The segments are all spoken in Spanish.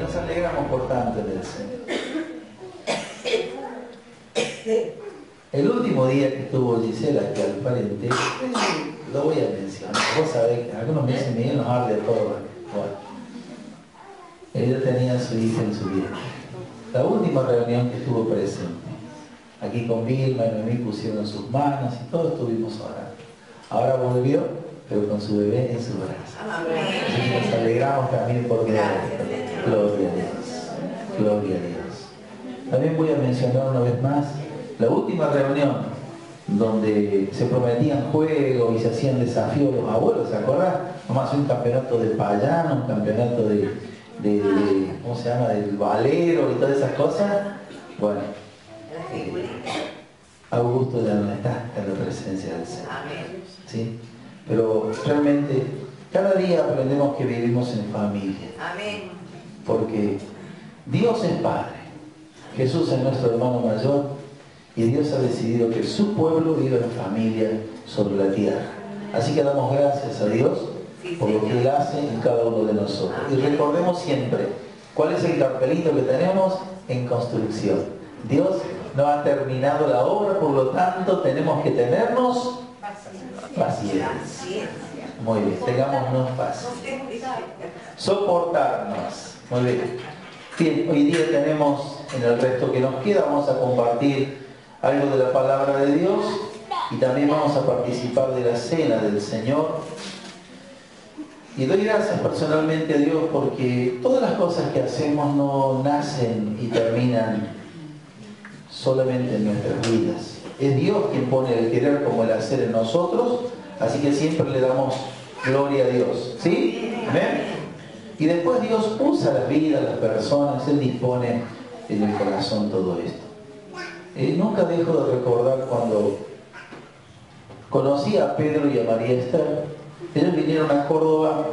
nos alegramos por tanto en el Señor. El último día que estuvo Gisela aquí al frente, lo voy a mencionar. Vos sabés que algunos me dicen, Miguel nos arde a todos. Bueno, ella tenía a su hija en su vida. La última reunión que estuvo presente, aquí con Vilma y Noemí pusieron sus manos y todos estuvimos orando. Ahora volvió, pero con su bebé en su brazo. Así que nos alegramos también por gloria a Dios. Gloria a Dios. También voy a mencionar una vez más la última reunión donde se prometían juegos y se hacían desafíos los abuelos, ¿se acuerdan? Vamos a hacer un campeonato de payano, un campeonato de ¿cómo se llama? Del valero y todas esas cosas. Bueno, Augusto ya no está en la presencia del Señor. ¿Sí? Pero realmente cada día aprendemos que vivimos en familia. Porque Dios es Padre, Jesús es nuestro hermano mayor y Dios ha decidido que su pueblo viva en familia sobre la tierra. Así que damos gracias a Dios por lo que Él hace en cada uno de nosotros. Y recordemos siempre, ¿cuál es el cartelito que tenemos? En construcción. Dios no ha terminado la obra, por lo tanto tenemos que tenernos paciencia. Muy bien, tengámonos paciencia. Soportarnos. Muy bien. Bien, hoy día tenemos, en el resto que nos queda, vamos a compartir algo de la palabra de Dios y también vamos a participar de la cena del Señor. Y doy gracias personalmente a Dios porque todas las cosas que hacemos no nacen y terminan solamente en nuestras vidas. Es Dios quien pone el querer como el hacer en nosotros, así que siempre le damos gloria a Dios. ¿Sí? ¿Amén? Y después Dios usa las vidas, las personas, Él dispone en el corazón todo esto. Nunca dejo de recordar cuando conocí a Pedro y a María Esther. Ellos vinieron a Córdoba,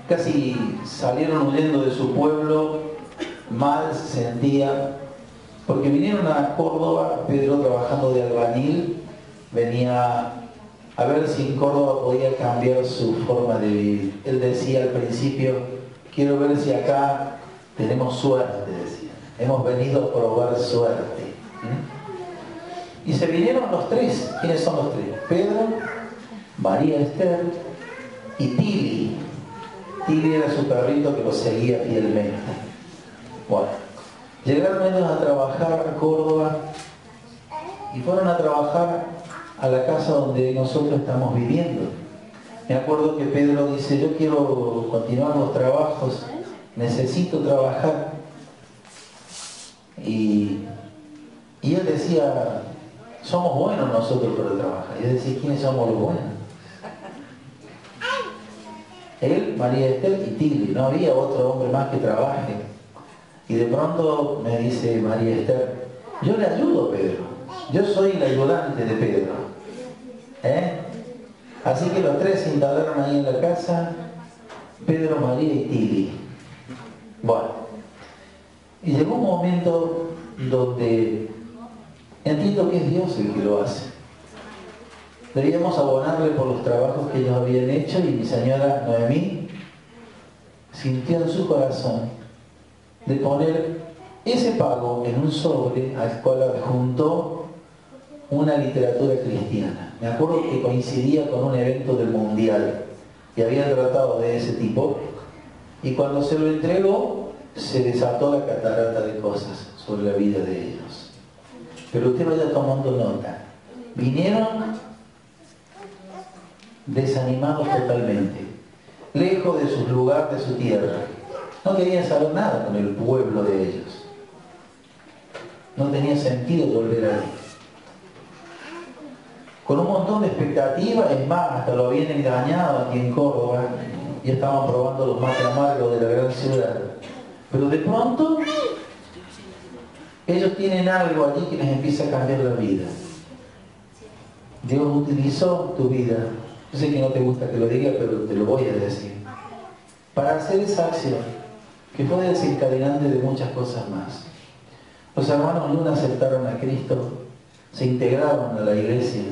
casi salieron huyendo de su pueblo, mal se sentían, porque vinieron a Córdoba, Pedro trabajando de albañil, venía a ver si en Córdoba podía cambiar su forma de vivir. Él decía al principio, quiero ver si acá tenemos suerte, decía. Hemos venido a probar suerte. Y se vinieron los tres. ¿Quiénes son los tres? Pedro, María Esther y Tili. Tili era su perrito que lo seguía fielmente. Bueno, llegaron ellos a trabajar a Córdoba y fueron a trabajar a la casa donde nosotros estamos viviendo. Me acuerdo que Pedro dice, yo quiero continuar los trabajos, necesito trabajar. Y él decía, somos buenos nosotros para trabajar. Y él decía, ¿quiénes somos los buenos? Él, María Esther y Tili, no había otro hombre más que trabaje. Y de pronto me dice María Esther, yo le ayudo a Pedro, yo soy el ayudante de Pedro. Así que los tres se instalaron ahí en la casa, Pedro, María y Tili. Bueno, y llegó un momento donde entiendo que es Dios el que lo hace. Debíamos abonarle por los trabajos que ellos habían hecho y mi señora Noemí sintió en su corazón de poner ese pago en un sobre al cual adjuntó una literatura cristiana. Me acuerdo que coincidía con un evento del Mundial y habían tratado de ese tipo y cuando se lo entregó se desató la catarata de cosas sobre la vida de ellos. Pero usted vaya tomando nota. Vinieron desanimados totalmente, lejos de su lugar, de su tierra. No querían saber nada con el pueblo de ellos. No tenía sentido volver ahí. Con un montón de expectativas, es más, hasta lo habían engañado aquí en Córdoba y estaban probando los mates amargos de la gran ciudad. Pero de pronto, ellos tienen algo allí que les empieza a cambiar la vida. Dios utilizó tu vida. Yo sé que no te gusta que lo diga, pero te lo voy a decir. Para hacer esa acción, que fue desencadenante de muchas cosas más. Los hermanos Luna aceptaron a Cristo, se integraron a la iglesia.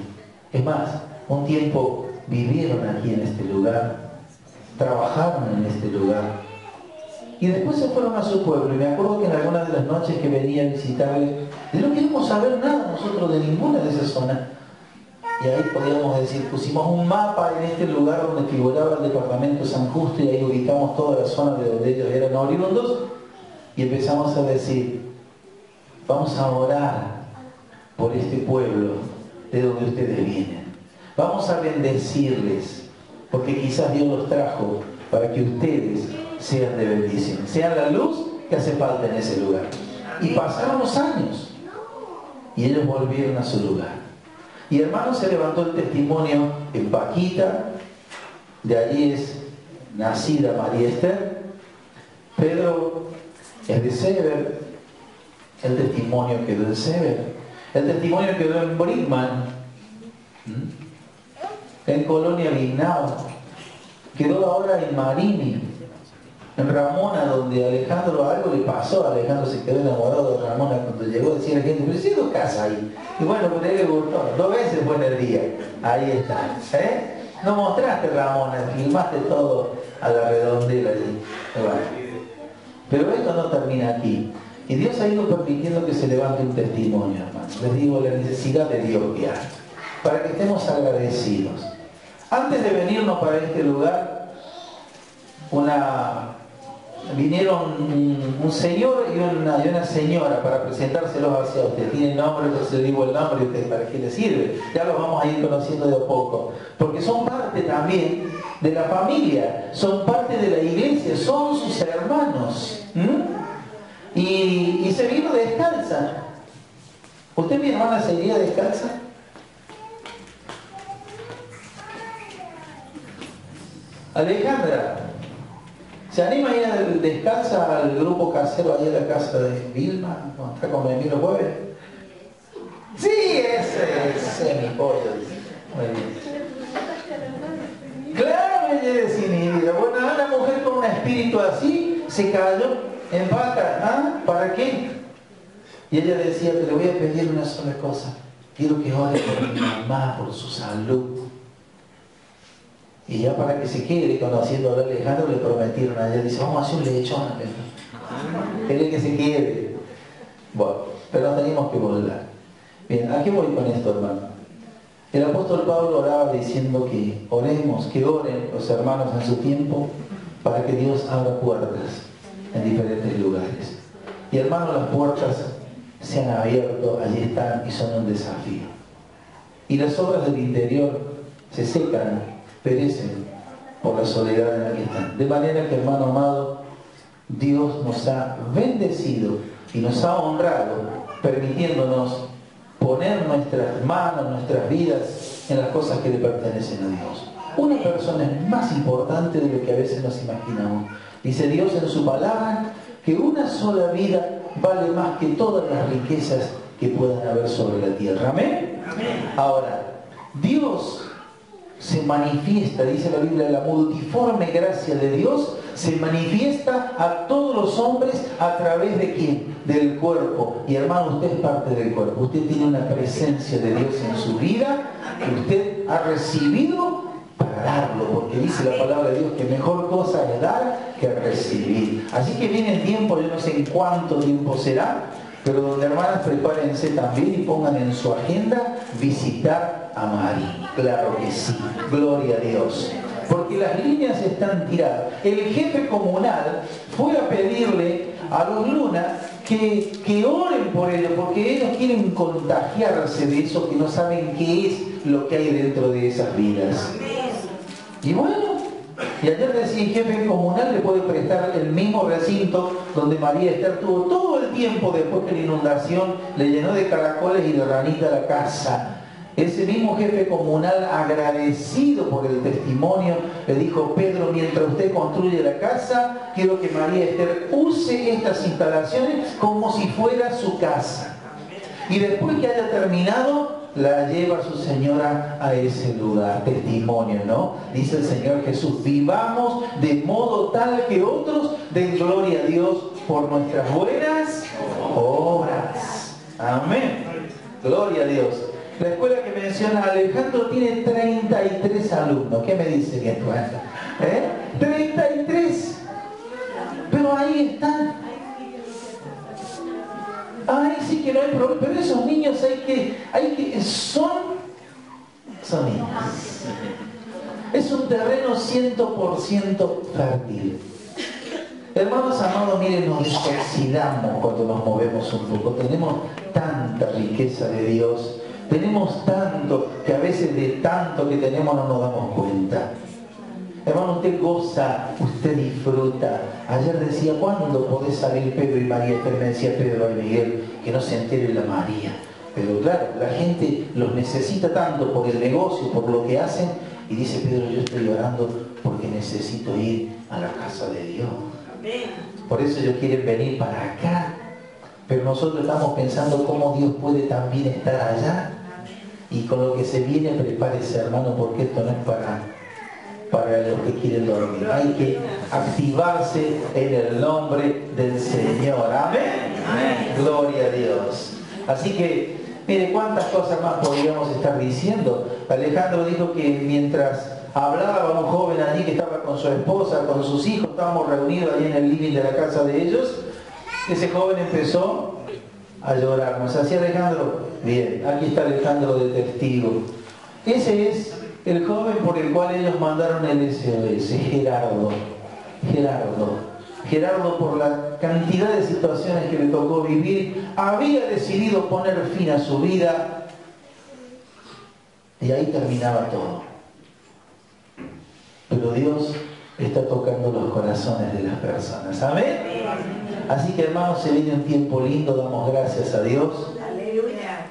Es más, un tiempo vivieron aquí en este lugar, trabajaron en este lugar. Y después se fueron a su pueblo. Y me acuerdo que en algunas de las noches que venía a visitarle, no queríamos saber nada nosotros de ninguna de esas zonas. Y ahí podíamos decir, pusimos un mapa en este lugar donde figuraba el departamento San Justo y ahí ubicamos toda la zona de donde ellos eran oriundos y empezamos a decir, vamos a orar por este pueblo de donde ustedes vienen. Vamos a bendecirles, porque quizás Dios los trajo para que ustedes sean de bendición, sean la luz que hace falta en ese lugar. Y pasaron los años y ellos volvieron a su lugar. Y hermano, se levantó el testimonio en Paquita, de allí es nacida María Esther. Pedro es de Sever, el testimonio quedó en Sever. El testimonio quedó en Brickman, en Colonia Vignao, quedó ahora en Marini, en Ramona, donde Alejandro, algo le pasó, Alejandro se quedó enamorado de Ramona cuando llegó, decía la gente, pero si hay 2 casas ahí. Y bueno, pero a él le gustó, 2 veces fue en el día, ahí está, no mostraste Ramona, filmaste todo a la redondela allí. Bueno. Pero esto no termina aquí. Y Dios ha ido permitiendo que se levante un testimonio, hermanos. Les digo la necesidad de Dios que hay, para que estemos agradecidos. Antes de venirnos para este lugar, vinieron un señor y una señora para presentárselos hacia usted. Tienen nombre, entonces le digo el nombre y usted para qué le sirve. Ya los vamos a ir conociendo de a poco. Porque son parte también de la familia, son parte de la iglesia, son sus hermanos. Y se vino descalza. ¿Usted, mi hermana, se iría descalza? Alejandra, ¿se anima a ir descalza al grupo casero ahí a la casa de Vilma, cuando está con Emilio Jueves? Sí, ese es mi pollo. Muy bien. Claro, me lleve desinhibida. Bueno, una mujer con un espíritu así se cayó en vaca. ¿Ah? ¿Para qué? Y ella decía, te le voy a pedir una sola cosa. Quiero que ore por mi mamá, por su salud. Y ya para que se quede conociendo a Alejandro le prometieron a ella, dice, vamos a hacer un lechón. Quería que se quede. Bueno, pero teníamos que volver. Bien, ¿a qué voy con esto, hermano? El apóstol Pablo oraba diciendo que oremos, que oren los hermanos en su tiempo para que Dios abra puertas en diferentes lugares. Y hermano, las puertas se han abierto, allí están y son un desafío. Y las obras del interior se secan, perecen por la soledad en la que están. De manera que, hermano amado, Dios nos ha bendecido y nos ha honrado, permitiéndonos poner nuestras manos, nuestras vidas en las cosas que le pertenecen a Dios. Una persona es más importante de lo que a veces nos imaginamos. Dice Dios en su palabra que una sola vida vale más que todas las riquezas que puedan haber sobre la tierra. ¿Amén? Ahora, Dios se manifiesta, dice la Biblia, la multiforme gracia de Dios se manifiesta a todos los hombres a través de ¿quién? Del cuerpo. Y hermano, usted es parte del cuerpo. Usted tiene una presencia de Dios en su vida que usted ha recibido para darlo, porque dice la palabra de Dios que mejor cosa es dar que recibir. Así que viene el tiempo, yo no sé en cuánto tiempo será, pero donde hermanas prepárense también y pongan en su agenda visitar a María. Claro que sí, gloria a Dios. Porque las líneas están tiradas. El jefe comunal fue a pedirle a los Luna que oren por ellos, porque ellos quieren contagiarse de eso, que no saben qué es lo que hay dentro de esas vidas. Y bueno, y ayer decía, el jefe comunal le puede prestar el mismo recinto donde María Esther tuvo todo el tiempo después que la inundación le llenó de caracoles y de ranita la casa. Ese mismo jefe comunal, agradecido por el testimonio, le dijo, Pedro, mientras usted construye la casa, quiero que María Esther use estas instalaciones como si fuera su casa. Y después que haya terminado, la lleva su señora a ese lugar. Testimonio, ¿no? Dice el Señor Jesús, vivamos de modo tal que otros den gloria a Dios por nuestras buenas obras. Amén. Gloria a Dios. La escuela que menciona Alejandro tiene 33 alumnos. ¿Qué me dice mi escuela? 33. pero ahí están. Ahí sí que no hay problema, pero esos niños son niños. Es un terreno 100% fértil. Hermanos amados, miren, nos desoxidamos cuando nos movemos un poco. Tenemos tanta riqueza de Dios, tenemos tanto que a veces de tanto que tenemos no nos damos cuenta. Hermano, usted goza, usted disfruta. Ayer decía, ¿cuándo podés salir Pedro y María? Usted me decía Pedro y Miguel, que no se entere la María. Pero claro, la gente los necesita tanto por el negocio, por lo que hacen, y dice Pedro, yo estoy orando porque necesito ir a la casa de Dios. Por eso ellos quieren venir para acá. Pero nosotros estamos pensando cómo Dios puede también estar allá. Y con lo que se viene, prepárese, hermano, porque esto no es para los que quieren dormir. Hay que activarse en el nombre del Señor. Amén. Amén. Gloria a Dios. Así que, mire, cuántas cosas más podríamos estar diciendo. Alejandro dijo que mientras hablaba un joven allí que estaba con su esposa, con sus hijos, estábamos reunidos allí en el living de la casa de ellos, ese joven empezó a llorar. ¿Nos hacía Alejandro? Bien, aquí está Alejandro de testigo. Ese es el joven por el cual ellos mandaron el SOS, Gerardo, por la cantidad de situaciones que le tocó vivir, había decidido poner fin a su vida y ahí terminaba todo. Pero Dios está tocando los corazones de las personas. ¿Amén? Así que, hermanos, se viene un tiempo lindo, damos gracias a Dios. Aleluya.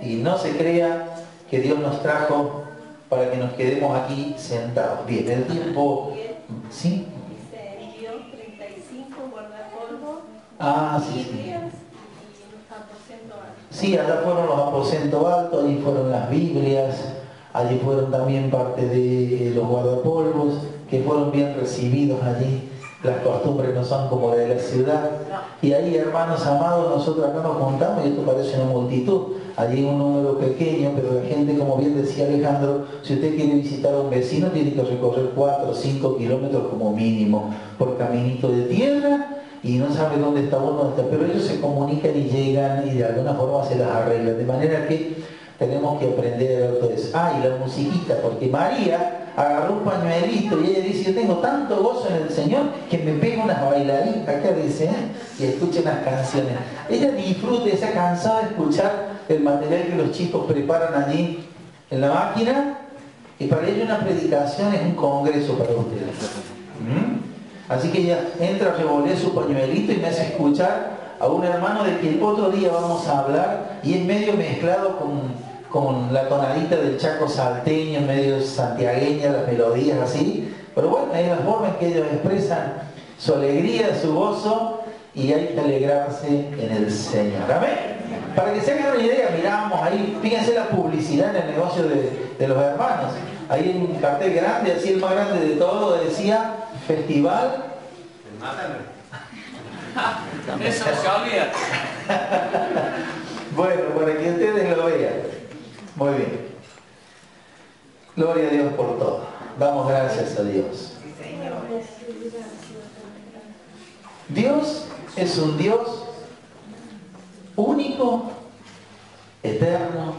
Y no se crea que Dios nos trajo para que nos quedemos aquí sentados. Bien, el tiempo... ¿Sí? Sí. Sí, allá fueron los aposentos altos, allí fueron las Biblias, allí fueron también parte de los guardapolvos, que fueron bien recibidos allí. Las costumbres no son como de la ciudad. Y ahí, hermanos amados, nosotros acá nos juntamos y esto parece una multitud. Allí un número pequeño, pero la gente, como bien decía Alejandro, si usted quiere visitar a un vecino, tiene que recorrer 4 o 5 kilómetros como mínimo, por caminito de tierra, y no sabe dónde está uno, pero ellos se comunican y llegan y de alguna forma se las arreglan. De manera que tenemos que aprender a ver todo eso. Y la musiquita, porque María agarró un pañuelito y ella dice, yo tengo tanto gozo en el Señor que me pego unas bailaritas, acá dice, y escucha unas canciones. Ella disfruta, esa cansada de escuchar el material que los chicos preparan allí en la máquina, y para ella una predicación es un congreso para ustedes. Así que ella entra, revolea su pañuelito y me hace escuchar a un hermano del que el otro día vamos a hablar, y es medio mezclado con la tonadita del Chaco salteño, medio santiagueña, las melodías así, pero bueno, es la forma en que ellos expresan su alegría, su gozo, y hay que alegrarse en el Señor. Amén. Para que se hagan una idea, miramos ahí, fíjense la publicidad en el negocio de los hermanos. Ahí en un cartel grande, así el más grande de todo, decía Festival. Eso se olvida. Bueno, para que ustedes lo vean. Muy bien. Gloria a Dios por todo. Damos gracias a Dios. Dios es un Dios único, eterno.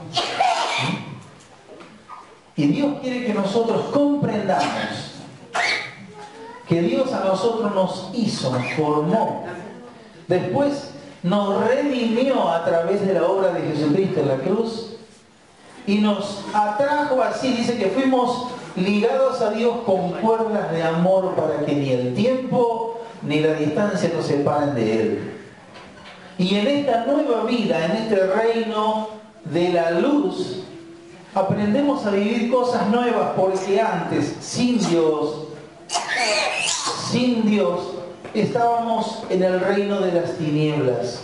Y Dios quiere que nosotros comprendamos que Dios a nosotros nos hizo, nos formó. Después nos redimió a través de la obra de Jesucristo en la cruz y nos atrajo así, dice que fuimos ligados a Dios con cuerdas de amor para que ni el tiempo ni la distancia nos separen de Él. Y en esta nueva vida, en este reino de la luz, aprendemos a vivir cosas nuevas, porque antes, sin Dios, estábamos en el reino de las tinieblas.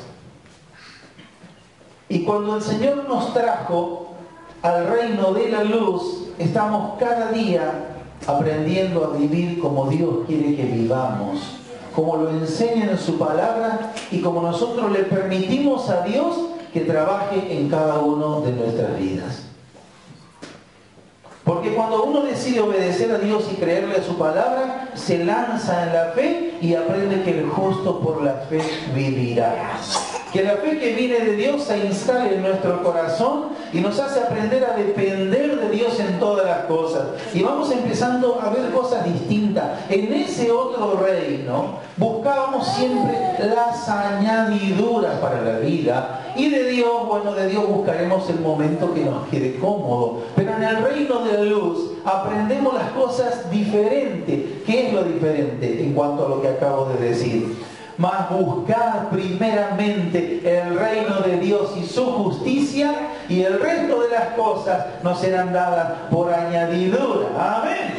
Y cuando el Señor nos trajo al reino de la luz, estamos cada día aprendiendo a vivir como Dios quiere que vivamos, como lo enseña en su palabra y como nosotros le permitimos a Dios que trabaje en cada uno de nuestras vidas. Porque cuando uno decide obedecer a Dios y creerle a su palabra, se lanza en la fe y aprende que el justo por la fe vivirá. Que la fe que viene de Dios se instale en nuestro corazón y nos hace aprender a depender de Dios en todas las cosas. Y vamos empezando a ver cosas distintas. En ese otro reino buscábamos siempre las añadiduras para la vida. Y de Dios, bueno, de Dios buscaremos el momento que nos quede cómodo. Pero en el reino de la luz aprendemos las cosas diferentes. ¿Qué es lo diferente en cuanto a lo que acabo de decir? Mas buscar primeramente el reino de Dios y su justicia, y el resto de las cosas nos serán dadas por añadidura. Amén.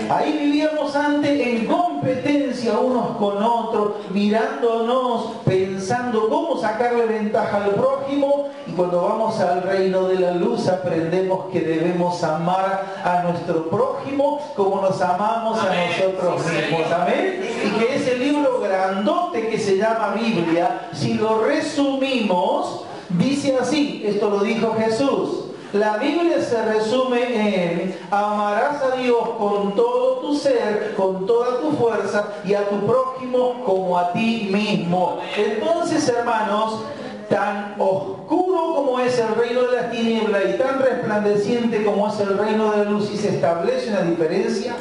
Ahí vivíamos antes en competencia unos con otros, mirándonos, pensando cómo sacarle ventaja al prójimo, y cuando vamos al reino de la luz aprendemos que debemos amar a nuestro prójimo como nos amamos a nosotros mismos. Amén. Y que ese libro grandote que se llama Biblia, si lo resumimos, dice así, esto lo dijo Jesús. La Biblia se resume en: amarás a Dios con todo tu ser, con toda tu fuerza, y a tu prójimo como a ti mismo. Entonces, hermanos, tan oscuro como es el reino de las tinieblas y tan resplandeciente como es el reino de la luz, y se establece una diferencia,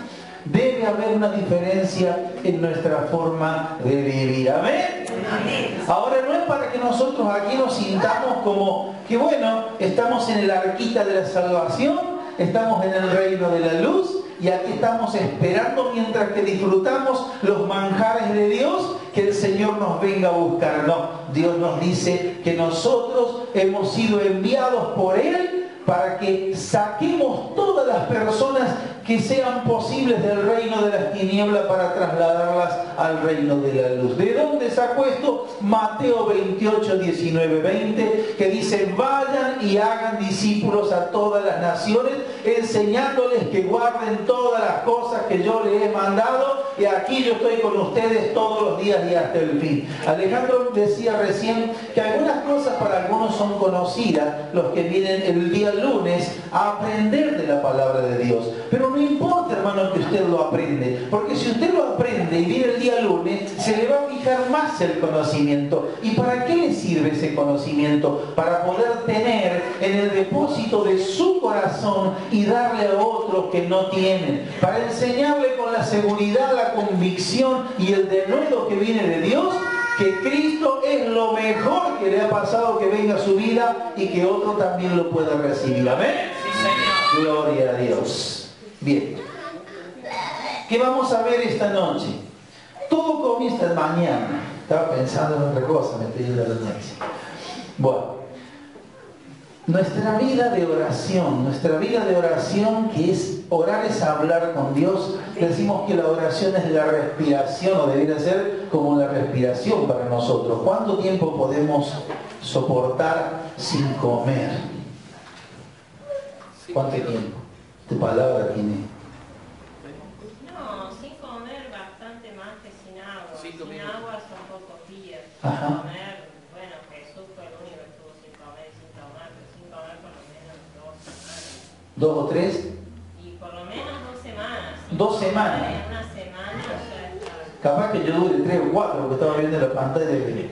debe haber una diferencia en nuestra forma de vivir. ¿Amén? Amén. Ahora, no es para que nosotros aquí nos sintamos como que, bueno, estamos en el arquita de la salvación, estamos en el reino de la luz, y aquí estamos esperando mientras que disfrutamos los manjares de Dios, que el Señor nos venga a buscar. No, Dios nos dice que nosotros hemos sido enviados por Él para que saquemos todas las personas que sean posibles del reino de las tinieblas para trasladarlas al reino de la luz. ¿De dónde sacó esto? Mateo 28, 19, 20, que dice: vayan y hagan discípulos a todas las naciones, enseñándoles que guarden todas las cosas que yo les he mandado, y aquí yo estoy con ustedes todos los días y hasta el fin. Alejandro decía recién que algunas cosas para algunos son conocidas, los que vienen el día lunes a aprender de la palabra de Dios. Pero no importa, hermano, que usted lo aprende, porque si usted lo aprende y viene el día lunes, se le va a fijar más el conocimiento. ¿Y para qué le sirve ese conocimiento? Para poder tener en el depósito de su corazón y darle a otros que no tienen, para enseñarle con la seguridad, la convicción y el denuedo que viene de Dios, que Cristo es lo mejor que le ha pasado que venga a su vida, y que otro también lo pueda recibir. Amén. Sí, Señor. Gloria a Dios. Bien, ¿qué vamos a ver esta noche? Todo comienza mañana. Estaba pensando en otra cosa, me estoy yendo a la noche. Bueno, nuestra vida de oración, que es orar, es hablar con Dios. Decimos que la oración es la respiración, o debería ser como la respiración para nosotros. ¿Cuánto tiempo podemos soportar sin comer? ¿Cuánto tiempo? ¿Tu palabra tiene? No, sin comer bastante más que sin agua. Sin agua son pocos días. Ajá. Sin comer, bueno, Jesús fue el único que estuvo sin comer, pero sin comer por lo menos 2 semanas. ¿2 o 3? Y por lo menos 2 semanas. 2 semanas. En una semana ya está. Capaz que yo dure 3 o 4, porque estaba viendo la pantalla de...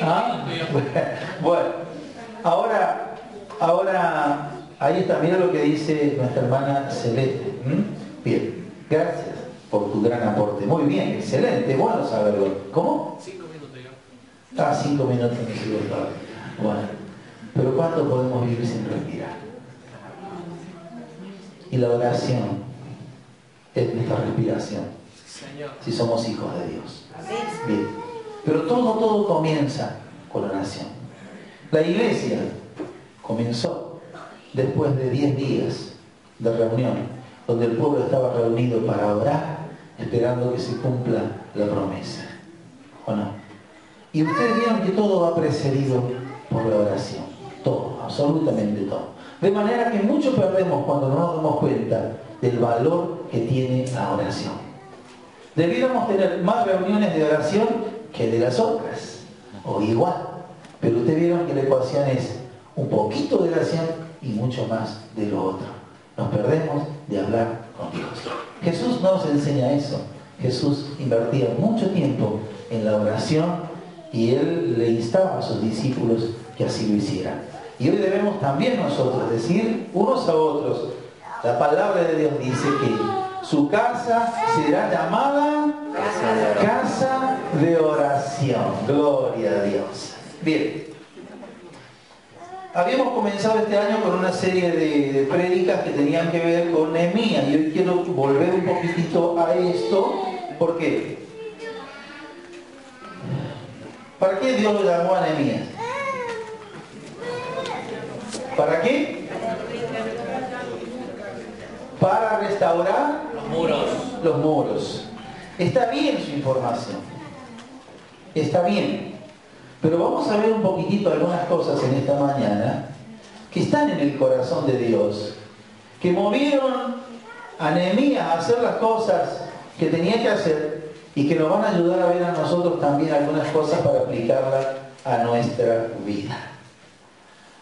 ¿Ah? Bueno, ahora ahí está, mira lo que dice nuestra hermana Celeste. Bien, gracias por tu gran aporte. Muy bien, excelente, bueno saberlo. ¿Cómo? 5 minutos yo. 5 minutos no sigo todavía. Bueno, pero ¿cuánto podemos vivir sin respirar? Y la oración es nuestra respiración, Señor, si somos hijos de Dios. Bien, pero todo comienza con la oración. La iglesia comenzó después de 10 días de reunión, donde el pueblo estaba reunido para orar, esperando que se cumpla la promesa. ¿O no? Y ustedes vieron que todo va precedido por la oración. Todo, absolutamente todo. De manera que mucho perdemos cuando no nos damos cuenta del valor que tiene la oración. Debiéramos tener más reuniones de oración que de las otras, o igual. Pero ustedes vieron que la ecuación es un poquito de oración y mucho más de lo otro. nos perdemos de hablar con Dios. Jesús no nos enseña eso. Jesús invertía mucho tiempo en la oración y Él le instaba a sus discípulos que así lo hicieran. Y hoy debemos también nosotros decir unos a otros, la palabra de Dios dice que su casa será llamada casa de oración. Gloria a Dios. Bien. Habíamos comenzado este año con una serie de prédicas que tenían que ver con Nehemías y hoy quiero volver un poquitito a esto. ¿Por qué? ¿Para qué Dios lo llamó a Nehemías? ¿Para qué? Para restaurar los muros. Está bien su información. Está bien. Pero vamos a ver un poquitito algunas cosas en esta mañana que están en el corazón de Dios, que movieron a Nehemías a hacer las cosas que tenía que hacer y que nos van a ayudar a ver a nosotros también algunas cosas para aplicarlas a nuestra vida.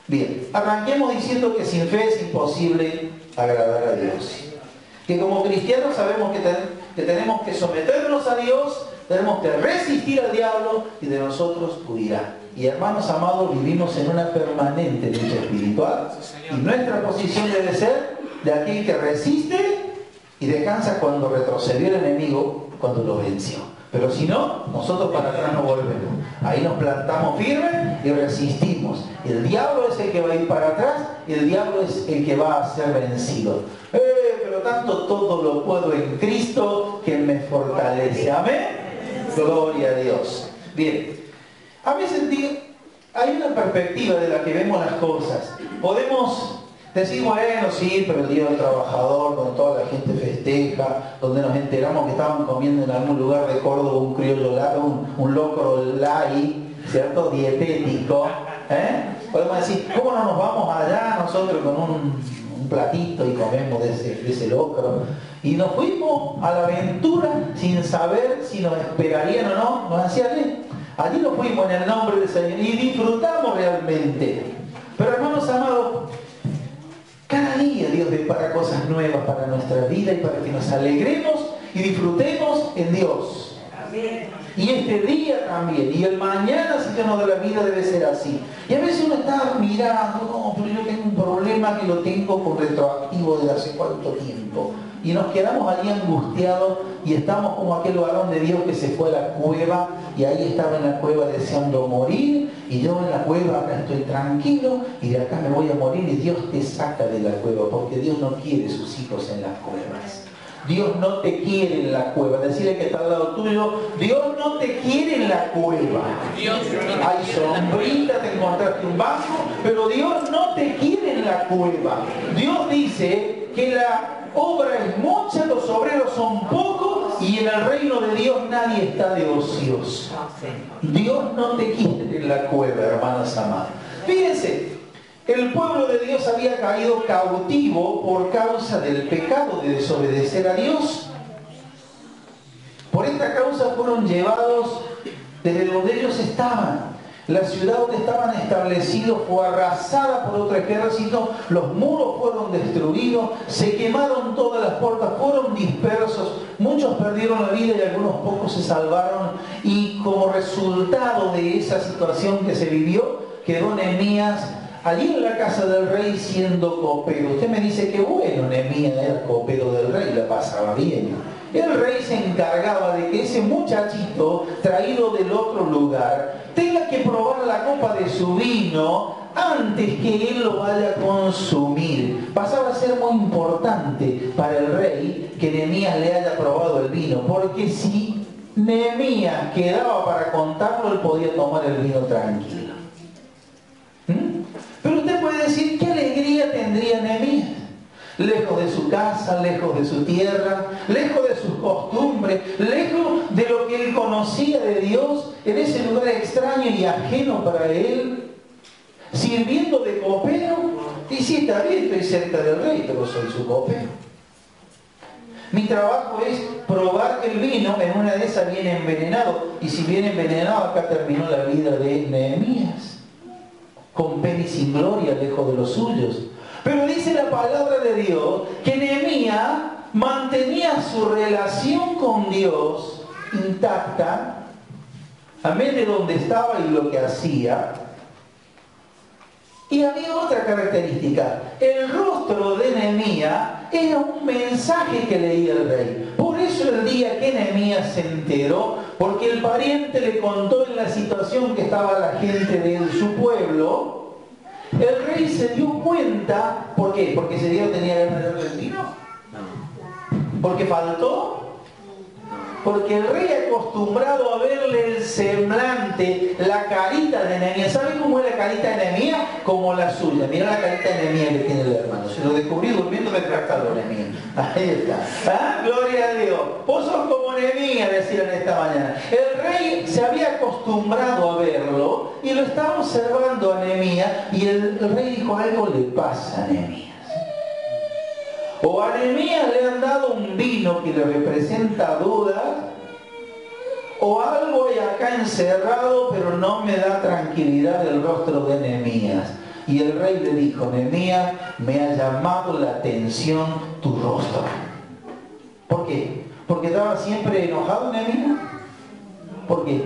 Bien, arranquemos diciendo que sin fe es imposible agradar a Dios. Que como cristianos sabemos que tenemos que someternos a Dios, tenemos que resistir al diablo y de nosotros huirá. Y hermanos amados, vivimos en una permanente lucha espiritual y nuestra posición debe ser de aquel que resiste y descansa cuando retrocedió el enemigo, cuando lo venció. Pero si no, nosotros para atrás no volvemos. Ahí nos plantamos firmes y resistimos. El diablo es el que va a ir para atrás y el diablo es el que va a ser vencido. Pero tanto todo lo puedo en Cristo que me fortalece. Amén. Gloria a Dios. Bien. A veces hay una perspectiva de la que vemos las cosas. Podemos decir, bueno, sí, pero el Día del Trabajador, donde toda la gente festeja, donde nos enteramos que estaban comiendo en algún lugar de Córdoba un criollo, un locro lai, ¿cierto? Dietético. Podemos decir, ¿cómo no nos vamos allá nosotros con un platito y comemos de ese locro? Y nos fuimos a la aventura sin saber si nos esperarían o no, nos hacían bien. Allí nos fuimos en el nombre del Señor y disfrutamos realmente. Pero hermanos amados, cada día Dios depara cosas nuevas para nuestra vida y para que nos alegremos y disfrutemos en Dios. Amén. Y este día también, y el mañana, si Dios nos da la vida, debe ser así. Y a veces uno está mirando, no, pero yo tengo un problema que lo tengo con retroactivo de hace cuánto tiempo. Y nos quedamos allí angustiados y estamos como aquel varón de Dios que se fue a la cueva y ahí estaba en la cueva deseando morir y yo en la cueva acá estoy tranquilo y de acá me voy a morir y Dios te saca de la cueva porque Dios no quiere sus hijos en las cuevas. Dios no te quiere en la cueva. Decirle que está al lado tuyo, Dios no te quiere en la cueva. Hay sombrita, te encontraste un banco, pero Dios no te quiere en la cueva. Dios dice que la obra es mucha, los obreros son pocos y en el reino de Dios nadie está de ocioso. Dios no te quiere en la cueva, hermanos amados. Fíjense, el pueblo de Dios había caído cautivo por causa del pecado de desobedecer a Dios. Por esta causa fueron llevados desde donde ellos estaban. La ciudad donde estaban establecidos fue arrasada por otro ejército, los muros fueron destruidos, se quemaron todas las puertas, fueron dispersos, muchos perdieron la vida y algunos pocos se salvaron. Y como resultado de esa situación que se vivió, quedó Nehemías allí en la casa del rey siendo copero. Usted me dice que bueno, Nehemías era copero del rey, la pasaba bien. El rey se encargaba de que ese muchachito traído del otro lugar tenga que probar la copa de su vino antes que él lo vaya a consumir. Pasaba a ser muy importante para el rey que Nehemías le haya probado el vino, porque si Nehemías quedaba para contarlo, él podía tomar el vino tranquilo. Pero usted puede decir, ¿qué alegría tendría Nehemías? Lejos de su casa, lejos de su tierra, lejos de sus costumbres, lejos de lo que él conocía de Dios, en ese lugar extraño y ajeno para él, sirviendo de copero. Y sí, está bien, estoy cerca del rey, pero soy su copero. Mi trabajo es probar que el vino en una de esas viene envenenado. Y si viene envenenado, acá terminó la vida de Nehemías. Con pena y sin gloria, lejos de los suyos. Pero dice la palabra de Dios que Nehemías mantenía su relación con Dios intacta, amén, de donde estaba y lo que hacía. Y había otra característica: el rostro de Nehemías era un mensaje que leía el rey. Por eso el día que Nehemías se enteró, porque el pariente le contó en la situación que estaba la gente de su pueblo, el rey se dio cuenta. ¿Por qué? ¿Porque ese día tenía ganas de darle el vino? ¿Porque faltó? Porque el rey, acostumbrado a verle el semblante, la carita de Nehemías. ¿Sabe cómo es la carita de Nehemías? Como la suya. Mira la carita de Nehemías que tiene el hermano. Se lo descubrí durmiendo de calor, Nehemías. Ahí está. ¿Ah? Gloria a Dios. Vos sos como Nehemías, decían esta mañana. El rey se había acostumbrado a verlo y lo estaba observando a Nehemías, y el rey dijo: algo le pasa a Nehemías. O a Nehemías le han dado un vino que le representa dudas, o algo hay acá encerrado, pero no me da tranquilidad el rostro de Nehemías. Y el rey le dijo: Nehemías, me ha llamado la atención tu rostro. ¿Por qué? ¿Porque estaba siempre enojado Nehemías? ¿Por qué?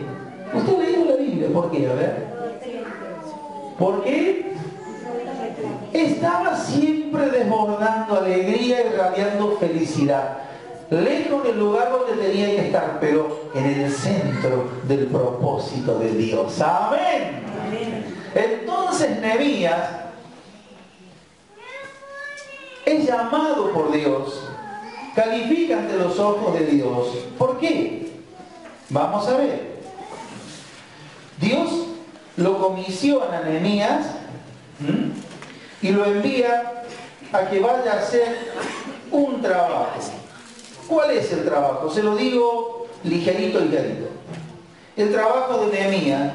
Usted ha leído la Biblia. ¿Por qué? A ver. ¿Por qué? Estaba siempre desbordando alegría y radiando felicidad, lejos del lugar donde tenía que estar, pero en el centro del propósito de Dios. ¡Amén! Entonces Nehemías es llamado por Dios, califica ante los ojos de Dios. ¿Por qué? Vamos a ver. Dios lo comisiona a Nehemías y lo envía a que vaya a hacer un trabajo. ¿Cuál es el trabajo? Se lo digo ligerito. El trabajo de Nehemías,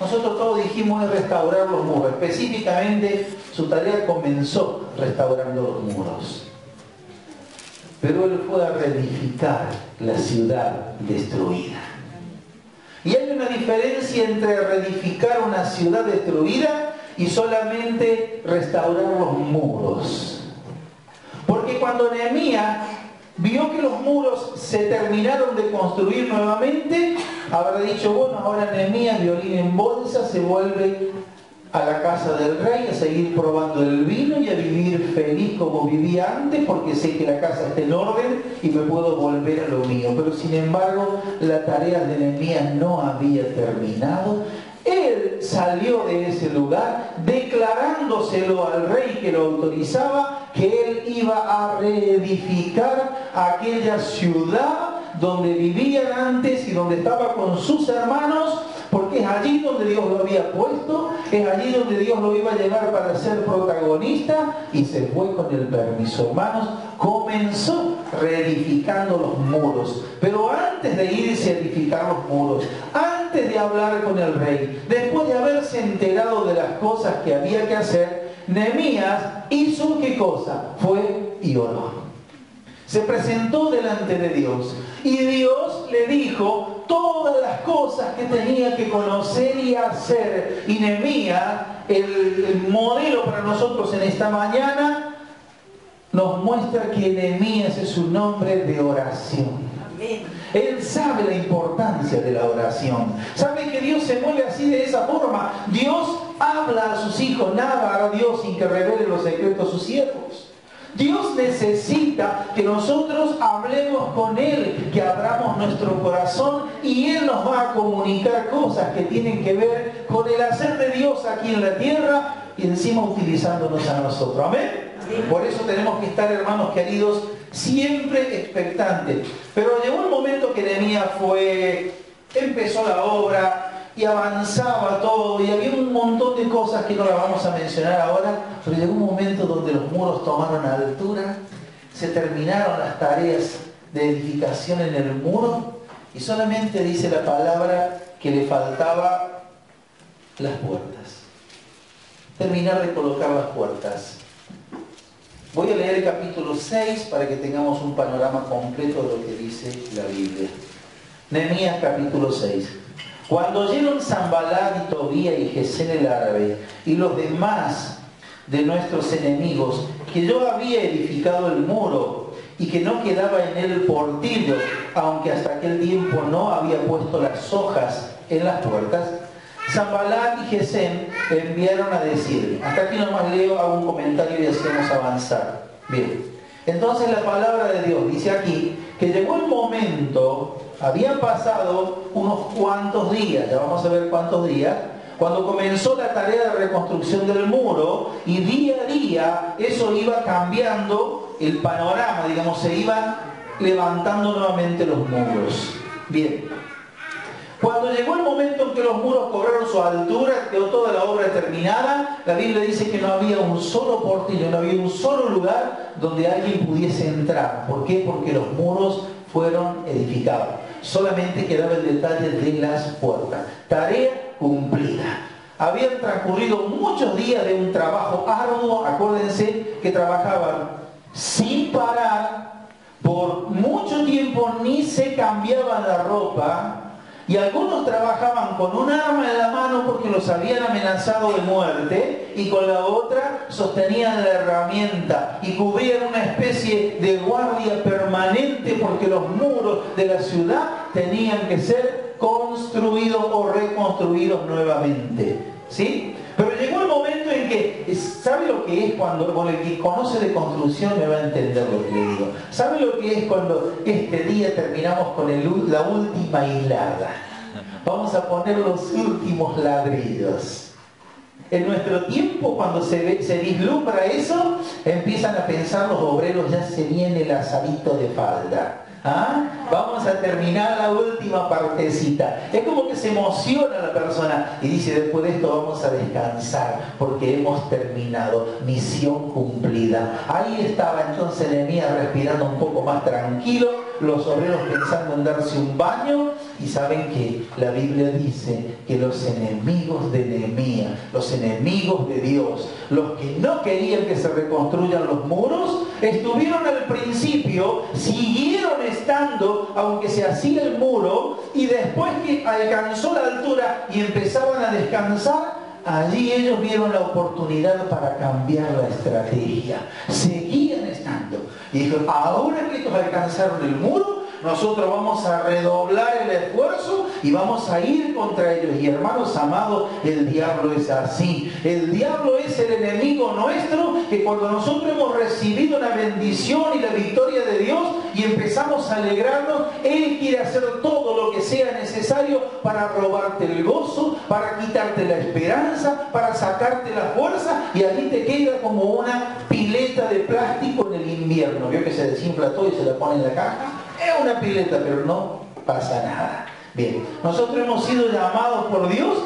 nosotros todos dijimos, es restaurar los muros. Específicamente, su tarea comenzó restaurando los muros. Pero él fue a reedificar la ciudad destruida. Y hay una diferencia entre reedificar una ciudad destruida y solamente restaurar los muros. Porque cuando Nehemías vio que los muros se terminaron de construir nuevamente, habrá dicho: bueno, ahora Nehemías, violín en bolsa, se vuelve a la casa del rey a seguir probando el vino y a vivir feliz como vivía antes, porque sé que la casa está en orden y me puedo volver a lo mío. Pero sin embargo, la tarea de Nehemías no había terminado. Él salió de ese lugar declarándoselo al rey que lo autorizaba, que él iba a reedificar aquella ciudad donde vivían antes y donde estaba con sus hermanos, porque es allí donde Dios lo había puesto, es allí donde Dios lo iba a llevar para ser protagonista, y se fue con el permiso. Hermanos, comenzó reedificando los muros, pero antes de irse a edificar los muros, antes de hablar con el rey, después de haberse enterado de las cosas que había que hacer, Nehemías hizo ¿qué cosa? Fue y oró. Se presentó delante de Dios y Dios le dijo todas las cosas que tenía que conocer y hacer. Y Nehemías, el modelo para nosotros en esta mañana, nos muestra que Nehemías es un hombre de oración. Él sabe la importancia de la oración. Sabe que Dios se mueve así, de esa forma. Dios habla a sus hijos. Nada hará Dios sin que revele los secretos a sus siervos. Dios necesita que nosotros hablemos con Él, que abramos nuestro corazón, y Él nos va a comunicar cosas que tienen que ver con el hacer de Dios aquí en la tierra, y encima utilizándonos a nosotros. ¿Amén? Por eso tenemos que estar, hermanos queridos, siempre expectantes. Pero llegó el momento que Nehemías empezó la obra y avanzaba todo, y había un montón de cosas que no las vamos a mencionar ahora, pero llegó un momento donde los muros tomaron altura, se terminaron las tareas de edificación en el muro, y solamente dice la palabra que le faltaba las puertas. Terminar de colocar las puertas. Voy a leer el capítulo 6 para que tengamos un panorama completo de lo que dice la Biblia. Nehemías capítulo 6. Cuando oyeron Sanballat y Tobías y Gesem el árabe y los demás de nuestros enemigos, que yo había edificado el muro y que no quedaba en él portillo, aunque hasta aquel tiempo no había puesto las hojas en las puertas, Sanballat y Gesem enviaron a decirme. Hasta aquí nomás leo, hago un comentario y hacemos avanzar. Bien, entonces la palabra de Dios dice aquí que llegó el momento, habían pasado unos cuantos días, ya vamos a ver cuántos días, cuando comenzó la tarea de reconstrucción del muro, y día a día eso iba cambiando el panorama, digamos, se iban levantando nuevamente los muros. Bien, cuando llegó el momento en que los muros cobraron su altura, quedó toda la obra terminada, la Biblia dice que no había un solo portillo, no había un solo lugar donde alguien pudiese entrar. ¿Por qué? Porque los muros fueron edificados. Solamente quedaba el detalle de las puertas. Tarea cumplida. Habían transcurrido muchos días de un trabajo arduo. Acuérdense que trabajaban sin parar, por mucho tiempo ni se cambiaban la ropa, y algunos trabajaban con un arma en la mano porque los habían amenazado de muerte, y con la otra sostenían la herramienta y cubrían una especie de guardia permanente porque los muros de la ciudad tenían que ser construidos o reconstruidos nuevamente. ¿Sí? Pero llegó el momento en que, ¿sabe lo que es cuando, con el que conoce de construcción me va a entender lo que le digo? ¿Sabe lo que es cuando este día terminamos con la última hilada? Vamos a poner los últimos ladrillos. En nuestro tiempo, cuando se vislumbra eso, empiezan a pensar los obreros, ya se viene el asadito de falda. ¿Ah? Vamos a terminar la última partecita. Es como que se emociona la persona y dice, después de esto vamos a descansar porque hemos terminado, misión cumplida. Ahí estaba entonces Nehemías respirando un poco más tranquilo, los obreros pensando en darse un baño, y saben que la Biblia dice que los enemigos de Nehemías, los enemigos de Dios, los que no querían que se reconstruyan los muros, estuvieron al principio, siguieron estando, aunque se hacía el muro, y después que alcanzó la altura y empezaban a descansar, allí ellos vieron la oportunidad para cambiar la estrategia. Seguían estando. Y dijeron, ahora que estos alcanzaron el muro, nosotros vamos a redoblar el esfuerzo y vamos a ir contra ellos. Y hermanos amados, el diablo es así. El diablo es el enemigo nuestro, que cuando nosotros hemos recibido la bendición y la victoria de Dios y empezamos a alegrarnos, Él quiere hacer todo lo que sea necesario para robarte el gozo, para quitarte la esperanza, para sacarte la fuerza, y allí te queda como una pileta de plástico en el invierno. ¿Vio que se desinfla todo y se la pone en la caja? Es una pileta, pero no pasa nada. Bien, nosotros hemos sido llamados por Dios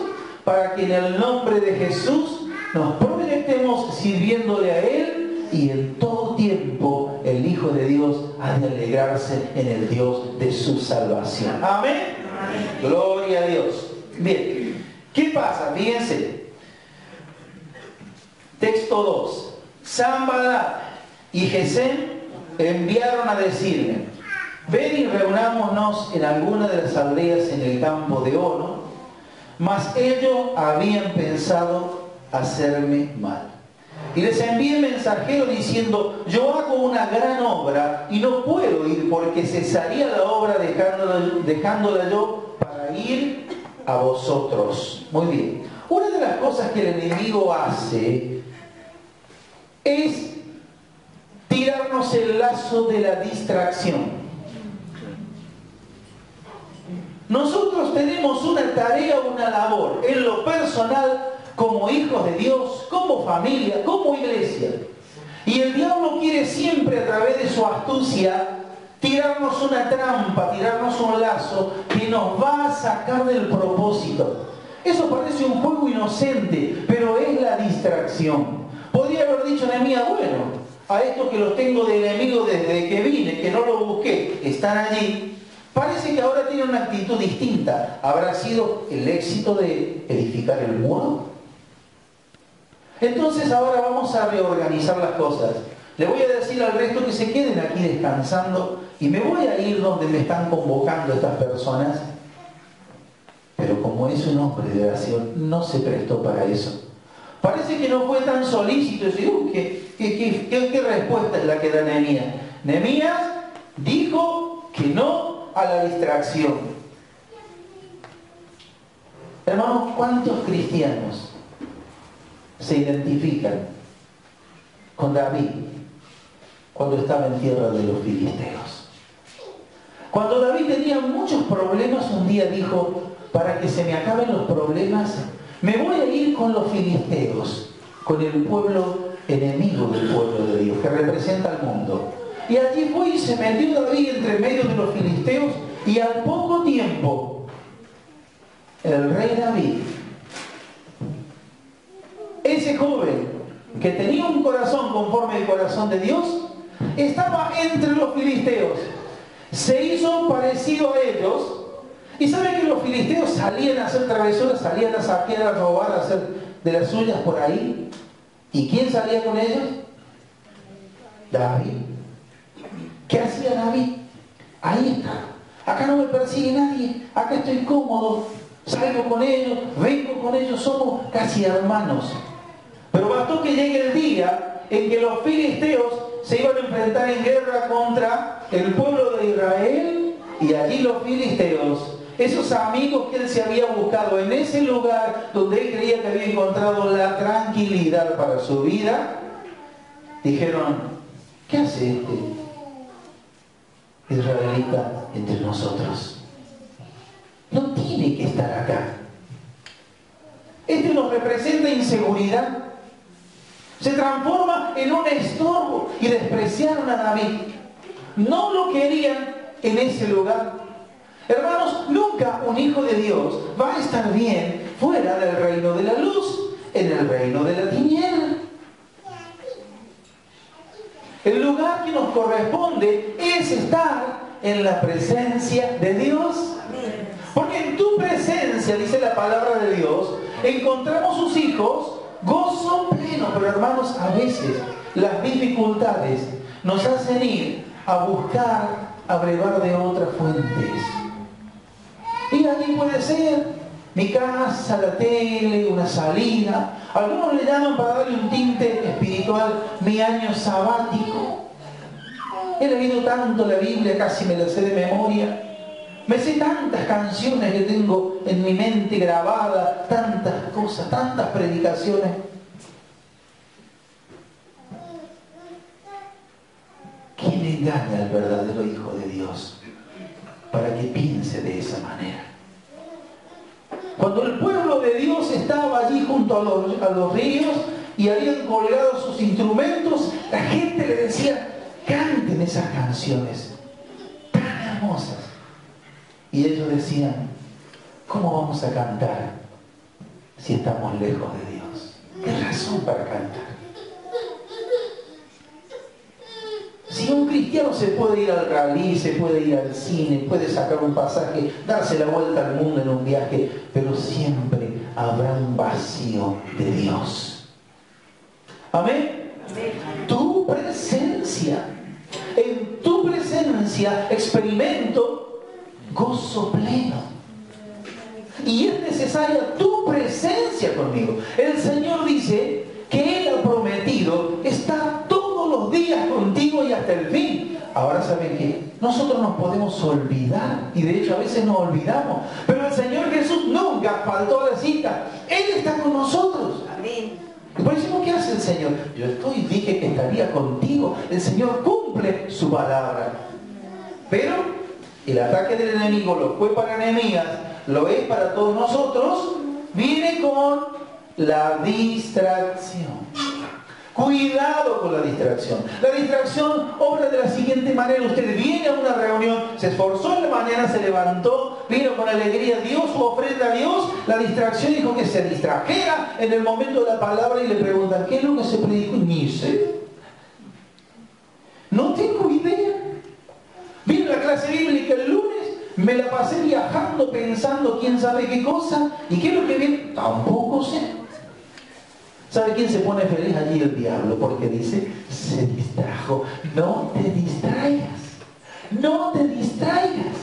para que en el nombre de Jesús nos proyectemos sirviéndole a Él, y en todo tiempo el Hijo de Dios ha de alegrarse en el Dios de su salvación. Amén. Amén. Gloria a Dios. Bien, ¿qué pasa? Fíjense. Texto 2. Sanballat y Gesem enviaron a decirme, ven y reunámonos en alguna de las aldeas en el campo de Ono. Mas ellos habían pensado hacerme mal. Y les envié mensajero diciendo, yo hago una gran obra y no puedo ir porque cesaría la obra dejándola yo para ir a vosotros. Muy bien. Una de las cosas que el enemigo hace es tirarnos el lazo de la distracción. Nosotros tenemos una tarea, una labor, en lo personal, como hijos de Dios, como familia, como iglesia. Y el diablo quiere siempre, a través de su astucia, tirarnos una trampa, tirarnos un lazo que nos va a sacar del propósito. Eso parece un juego inocente, pero es la distracción. Podría haber dicho Nehemías, bueno, a estos que los tengo de enemigos desde que vine, que no los busqué, están allí. Parece que ahora tiene una actitud distinta. ¿Habrá sido el éxito de edificar el muro? Entonces ahora vamos a reorganizar las cosas. Le voy a decir al resto que se queden aquí descansando y me voy a ir donde me están convocando estas personas. Pero como es un hombre de oración, no se prestó para eso. Parece que no fue tan solícito. ¿Qué respuesta es la que da Nehemías? Nehemías dijo que no a la distracción. Hermanos, ¿cuántos cristianos se identifican con David cuando estaba en tierra de los filisteos? Cuando David tenía muchos problemas, un día dijo: para que se me acaben los problemas, me voy a ir con los filisteos, con el pueblo enemigo del pueblo de Dios, que representa al mundo. Y allí fue y se metió David entre medio de los filisteos, y al poco tiempo el rey David, ese joven que tenía un corazón conforme al corazón de Dios, estaba entre los filisteos, se hizo parecido a ellos. Y saben que los filisteos salían a hacer travesuras, salían a saquear, a robar, a hacer de las suyas por ahí. ¿Y quién salía con ellos? David. ¿Qué hacía David? Ahí está. Acá no me persigue nadie, acá estoy cómodo, salgo con ellos, vengo con ellos, somos casi hermanos. Pero bastó que llegue el día en que los filisteos se iban a enfrentar en guerra contra el pueblo de Israel, y allí los filisteos, esos amigos que él se había buscado en ese lugar donde él creía que había encontrado la tranquilidad para su vida, dijeron: ¿qué hace este israelita entre nosotros? No tiene que estar acá. Este nos representa inseguridad. Se transforma en un estorbo, y despreciaron a David. No lo querían en ese lugar. Hermanos, nunca un hijo de Dios va a estar bien fuera del reino de la luz, en el reino de la tiniebla. El lugar que nos corresponde es estar en la presencia de Dios. Porque en tu presencia, dice la palabra de Dios, encontramos sus hijos gozo pleno. Pero hermanos, a veces las dificultades nos hacen ir a buscar, a brevar de otras fuentes. Y allí puede ser mi casa, la tele, una salida. Algunos le llaman, para darle un tinte espiritual, mi año sabático. He leído tanto la Biblia, casi me la sé de memoria. Me sé tantas canciones que tengo en mi mente grabadas, tantas cosas, tantas predicaciones. ¿Quién engaña al verdadero Hijo de Dios para que piense de esa manera? Cuando el pueblo de Dios estaba allí junto a los ríos y habían colgado sus instrumentos, la gente le decía: canten esas canciones tan hermosas. Y ellos decían: ¿cómo vamos a cantar si estamos lejos de Dios? ¿Qué razón para cantar? Si un cristiano se puede ir al rally, se puede ir al cine, puede sacar un pasaje, darse la vuelta al mundo en un viaje, pero siempre habrá un vacío de Dios. ¿Amén? Amén. Tu presencia, en tu presencia experimento gozo pleno. Y es necesaria tu presencia conmigo. El Señor dice que Él ha prometido estar todos los días contigo y hasta el fin. Ahora, ¿saben qué? Nosotros nos podemos olvidar, y de hecho a veces nos olvidamos, pero el Señor Jesús nunca faltó a la cita. Él está con nosotros. Amén. Y por eso, ¿qué hace el Señor? Yo dije que estaría contigo. El Señor cumple su palabra. Pero el ataque del enemigo lo fue para Nehemías, lo es para todos nosotros. Viene con la distracción. Cuidado con la distracción. La distracción obra de la siguiente manera: usted viene a una reunión, se esforzó en la mañana, se levantó, vino con alegría, dio su ofrenda a Dios. La distracción dijo que se distrajera en el momento de la palabra, y le preguntan: ¿qué es lo que se predicó? Ni sé. No tengo idea. Vine a la clase bíblica el lunes, me la pasé viajando, pensando quién sabe qué cosa, y qué es lo que viene, tampoco sé. ¿Sabe quién se pone feliz allí? El diablo, porque dice: se distrajo. No te distraigas. No te distraigas.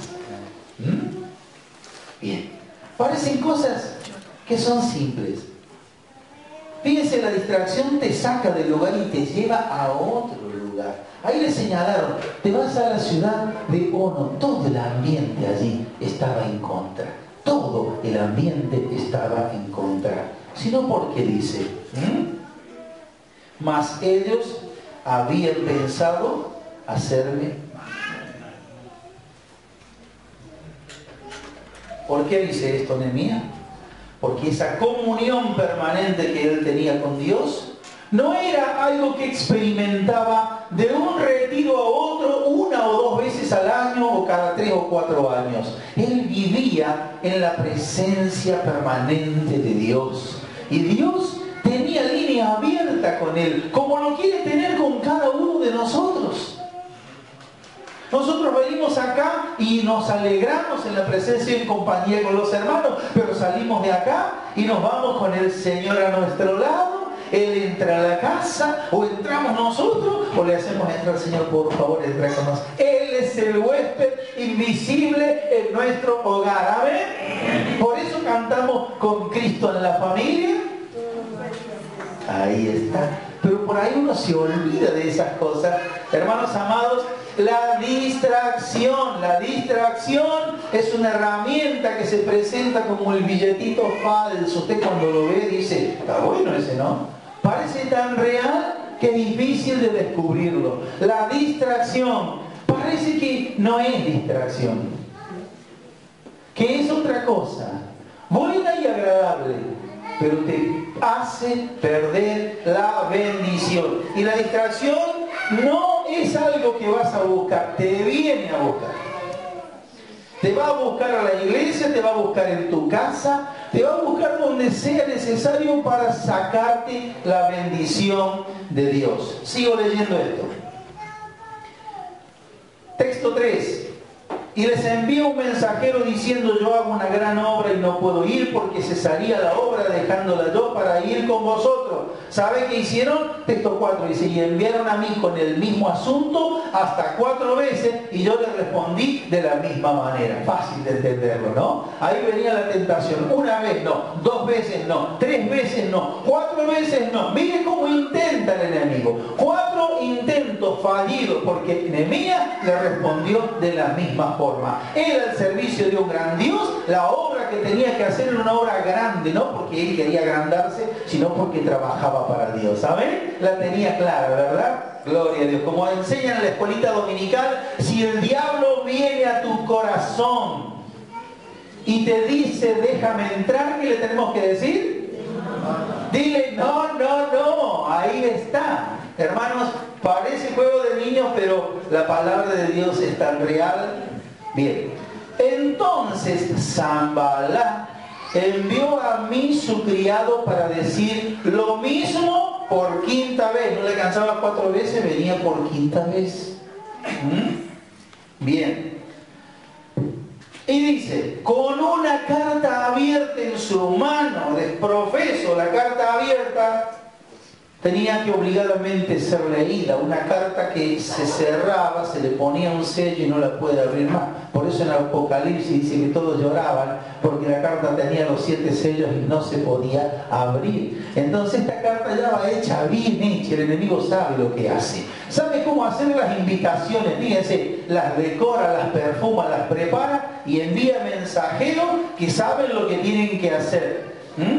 Bien. Parecen cosas que son simples. Fíjense, la distracción te saca del lugar y te lleva a otro lugar. Ahí le señalaron, te vas a la ciudad de Ono. Todo el ambiente allí estaba en contra. Todo el ambiente estaba en contra. Sino porque dice, mas ellos habían pensado hacerme mal. ¿Por qué dice esto Nehemías? Porque esa comunión permanente que él tenía con Dios no era algo que experimentaba de un retiro a otro 1 o 2 veces al año o cada 3 o 4 años. Él vivía en la presencia permanente de Dios. Y Dios tenía línea abierta con él, como lo quiere tener con cada uno de nosotros. Nosotros venimos acá y nos alegramos en la presencia y en compañía con los hermanos, pero salimos de acá y nos vamos con el Señor a nuestro lado. Él entra a la casa, o entramos nosotros, o le hacemos entrar al Señor, por favor, entra con nosotros. Él es el huésped invisible en nuestro hogar. ¿Amén? Por eso cantamos con Cristo en la familia. Ahí está. Pero por ahí uno se olvida de esas cosas. Hermanos amados, la distracción es una herramienta que se presenta como el billetito falso. Usted cuando lo ve dice, está bueno ese, ¿no? Parece tan real que es difícil de descubrirlo. La distracción parece que no es distracción, que es otra cosa, buena y agradable, pero te hace perder la bendición. Y la distracción no es algo que vas a buscar, te viene a buscar. Te va a buscar a la iglesia, te va a buscar en tu casa, te va a buscar donde sea necesario para sacarte la bendición de Dios. Sigo leyendo esto. Texto 3. Y les envió un mensajero diciendo, yo hago una gran obra y no puedo ir porque cesaría la obra dejándola yo para ir con vosotros. ¿Sabe qué hicieron? Texto 4 dice, y enviaron a mí con el mismo asunto hasta 4 veces y yo les respondí de la misma manera. Fácil de entenderlo, ¿no? Ahí venía la tentación. 1 vez no, 2 veces no, 3 veces no, 4 veces no. Mire cómo intenta el enemigo. 4 intentos fallidos porque Nehemías le respondió de la misma forma. Él al servicio de un gran Dios, la obra que tenía que hacer era una obra grande, no porque él quería agrandarse, sino porque trabajaba para Dios. ¿Saben? La tenía clara, ¿verdad? Gloria a Dios. Como enseñan en la escuelita dominical, si el diablo viene a tu corazón y te dice, déjame entrar, ¿qué le tenemos que decir? Dile, no, no, no, ahí está. Hermanos, parece juego de niños, pero la palabra de Dios es tan real. Bien, entonces Sanballat envió a mí su criado para decir lo mismo por 5ª vez. No le alcanzaba 4 veces, venía por 5ª vez. Bien. Y dice, con una carta abierta en su mano, profeso, la carta abierta tenía que obligadamente ser leída, una carta que se cerraba, se le ponía un sello y no la puede abrir más. Por eso en Apocalipsis dice que todos lloraban, porque la carta tenía los 7 sellos y no se podía abrir. Entonces esta carta ya va hecha, bien hecha, el enemigo sabe lo que hace. Sabe cómo hacer las invitaciones, fíjense, las decora, las perfuma, las prepara y envía mensajeros que saben lo que tienen que hacer.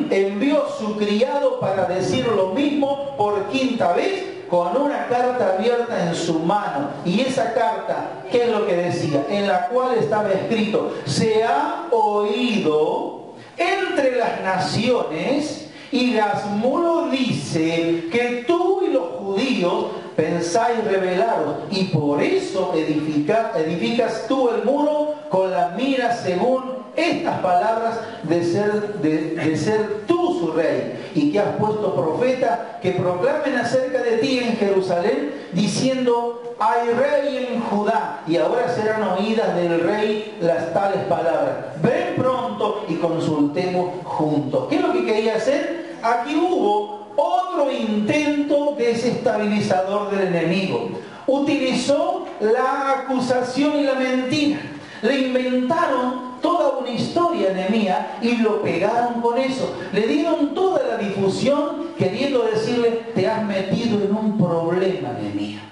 Envió su criado para decir lo mismo por 5ª vez con una carta abierta en su mano. Y esa carta, ¿qué es lo que decía? En la cual estaba escrito, se ha oído entre las naciones y Gazmulo dice que tú y los judíos pensáis rebelaros y por eso edificas tú el muro con la mira según estas palabras de ser tú su rey, y que has puesto profeta que proclamen acerca de ti en Jerusalén diciendo hay rey en Judá, y ahora serán oídas del rey las tales palabras. Ven pronto y consultemos juntos. ¿Qué es lo que quería hacer? Aquí hubo otro intento desestabilizador del enemigo. Utilizó la acusación y la mentira. Le inventaron toda una una historia a Nehemías y lo pegaron con eso. Le dieron toda la difusión queriendo decirle, te has metido en un problema, Nehemías.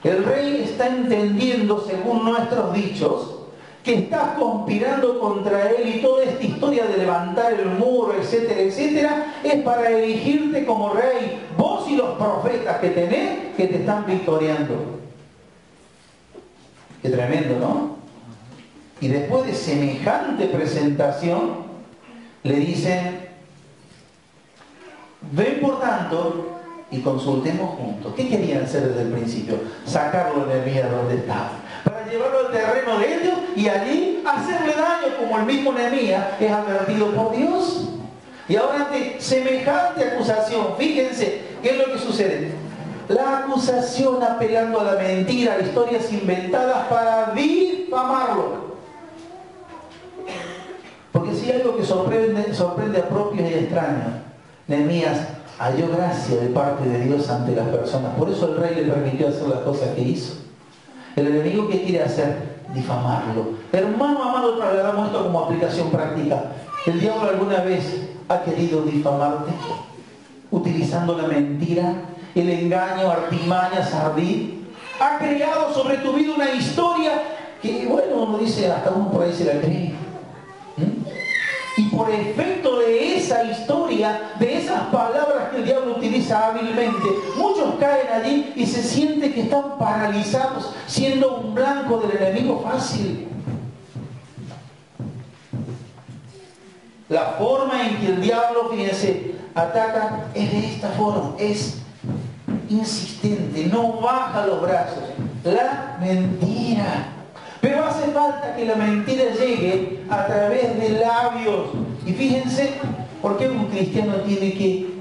El rey está entendiendo, según nuestros dichos, que estás conspirando contra él y toda esta historia de levantar el muro, etcétera, etcétera, es para elegirte como rey. Vos y los profetas que tenés que te están victoriando. Qué tremendo, ¿no? Y después de semejante presentación, le dicen, ven por tanto y consultemos juntos. ¿Qué querían hacer desde el principio? Sacarlo de Nehemías donde estaba, para llevarlo al terreno de ellos y allí hacerle daño, como el mismo Nehemías es advertido por Dios. Y ahora ante semejante acusación, fíjense qué es lo que sucede. La acusación apelando a la mentira, a historias inventadas para difamarlo. Porque si hay algo que sorprende a propios y extraños, Nehemías halló gracia de parte de Dios ante las personas. Por eso el rey le permitió hacer las cosas que hizo. El enemigo, ¿qué quiere hacer? Difamarlo. Hermano amado, trasladamos esto como aplicación práctica. ¿El diablo alguna vez ha querido difamarte? Utilizando la mentira, el engaño, artimañas, ardid. Ha creado sobre tu vida una historia que, bueno, uno dice, hasta uno por ahí se la cree. Y por efecto de esa historia, de esas palabras que el diablo utiliza hábilmente, muchos caen allí y se sienten que están paralizados, siendo un blanco del enemigo fácil. La forma en que el diablo, fíjense, ataca es de esta forma, es insistente, no baja los brazos. La mentira. Pero hace falta que la mentira llegue a través de labios. Y fíjense, ¿por qué un cristiano tiene que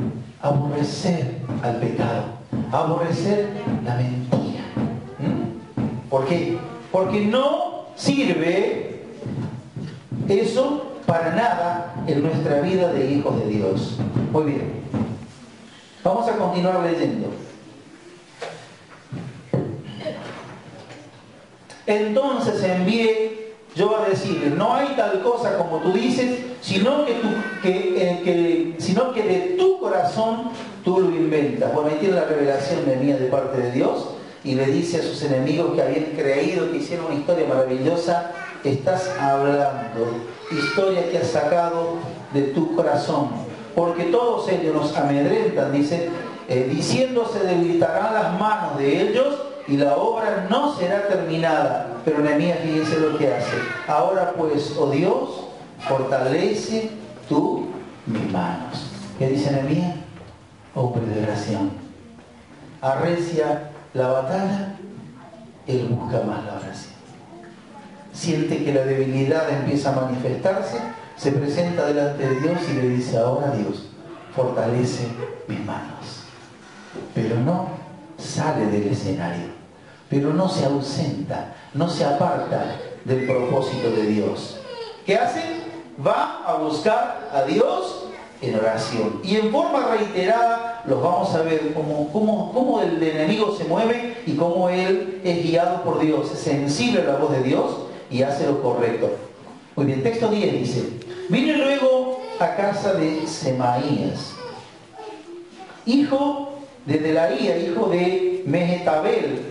aborrecer al pecado? Aborrecer la mentira. ¿Por qué? Porque no sirve eso para nada en nuestra vida de hijos de Dios. Muy bien. Vamos a continuar leyendo. Entonces envié yo a decirle, no hay tal cosa como tú dices, sino que de tu corazón tú lo inventas. Bueno, ahí tiene la revelación de parte de Dios y le dice a sus enemigos que habían creído que hicieron una historia maravillosa, estás hablando, historia que has sacado de tu corazón, porque todos ellos nos amedrentan, dice, diciendo se debilitarán las manos de ellos y la obra no será terminada. Pero Nehemías, fíjense lo que hace. Ahora pues, oh Dios, fortalece tú mis manos. ¿Qué dice Nehemías? Hombre de oración. Arrecia la batalla, él busca más la oración. Siente que la debilidad empieza a manifestarse, se presenta delante de Dios y le dice, ahora Dios, fortalece mis manos. Pero no sale del escenario. Pero no se ausenta, no se aparta del propósito de Dios. ¿Qué hace? Va a buscar a Dios en oración. Y en forma reiterada los vamos a ver cómo el enemigo se mueve y cómo él es guiado por Dios, es sensible a la voz de Dios y hace lo correcto. Muy bien, texto 10 dice, vine luego a casa de Semaías, hijo de Delaía, hijo de Mehetabel,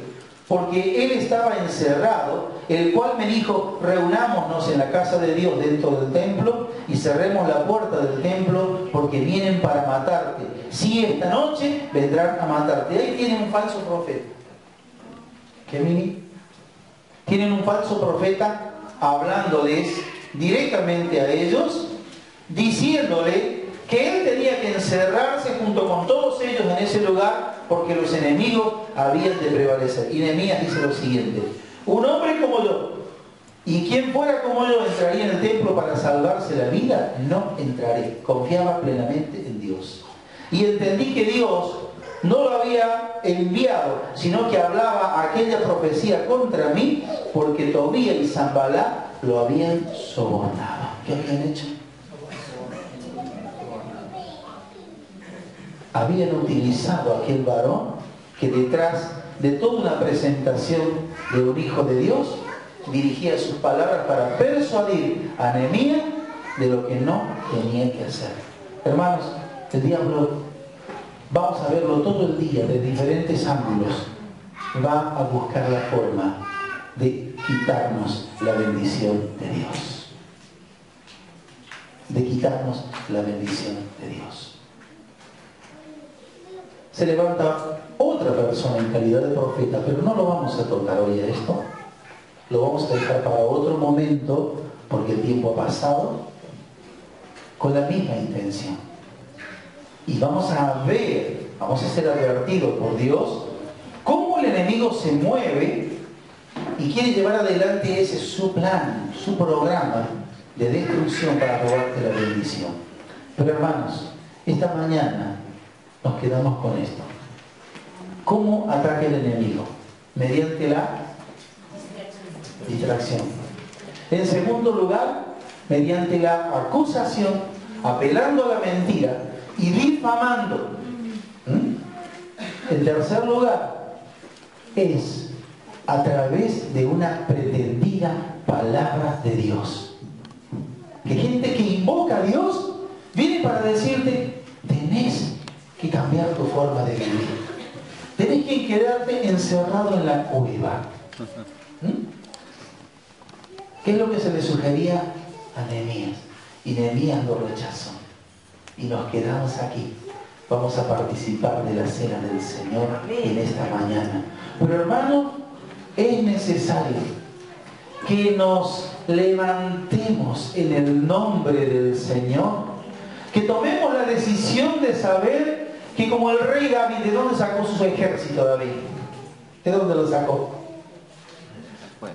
porque él estaba encerrado, el cual me dijo, reunámonos en la casa de Dios dentro del templo y cerremos la puerta del templo porque vienen para matarte. Sí, esta noche vendrán a matarte. Ahí tienen un falso profeta. ¿Qué mini? Tienen un falso profeta hablándoles directamente a ellos, diciéndole que él tenía que encerrarse junto con todos ellos en ese lugar porque los enemigos habían de prevalecer. Y Nehemías dice lo siguiente, un hombre como yo, y quien fuera como yo entraría en el templo para salvarse la vida, no entraré. Confiaba plenamente en Dios. Y entendí que Dios no lo había enviado, sino que hablaba aquella profecía contra mí, porque Tobías y Sanballat lo habían sobornado. ¿Qué habían hecho? Habían utilizado a aquel varón que detrás de toda una presentación de un hijo de Dios dirigía sus palabras para persuadir a Nehemías de lo que no tenía que hacer. Hermanos, el diablo, vamos a verlo todo el día de diferentes ángulos, va a buscar la forma de quitarnos la bendición de Dios. De quitarnos la bendición de Dios. Se levanta otra persona en calidad de profeta, pero no lo vamos a tocar hoy a esto. Lo vamos a dejar para otro momento, porque el tiempo ha pasado, con la misma intención. Y vamos a ver, vamos a ser advertidos por Dios, cómo el enemigo se mueve y quiere llevar adelante ese su plan, su programa de destrucción para robarte la bendición. Pero hermanos, esta mañana nos quedamos con esto. ¿Cómo ataca el enemigo? Mediante la distracción. En segundo lugar, mediante la acusación, apelando a la mentira y difamando. En tercer lugar, es a través de una pretendida palabra de Dios. Que gente que invoca a Dios viene para decirte: tenés que cambiar tu forma de vivir. Tenés que quedarte encerrado en la cueva. ¿Qué es lo que se le sugería a Nehemías? Y Nehemías lo rechazó. Y nos quedamos aquí. Vamos a participar de la cena del Señor en esta mañana. Pero hermano, es necesario que nos levantemos en el nombre del Señor, que tomemos la decisión de saber que, como el rey David, ¿de dónde sacó su ejército David? ¿De dónde lo sacó?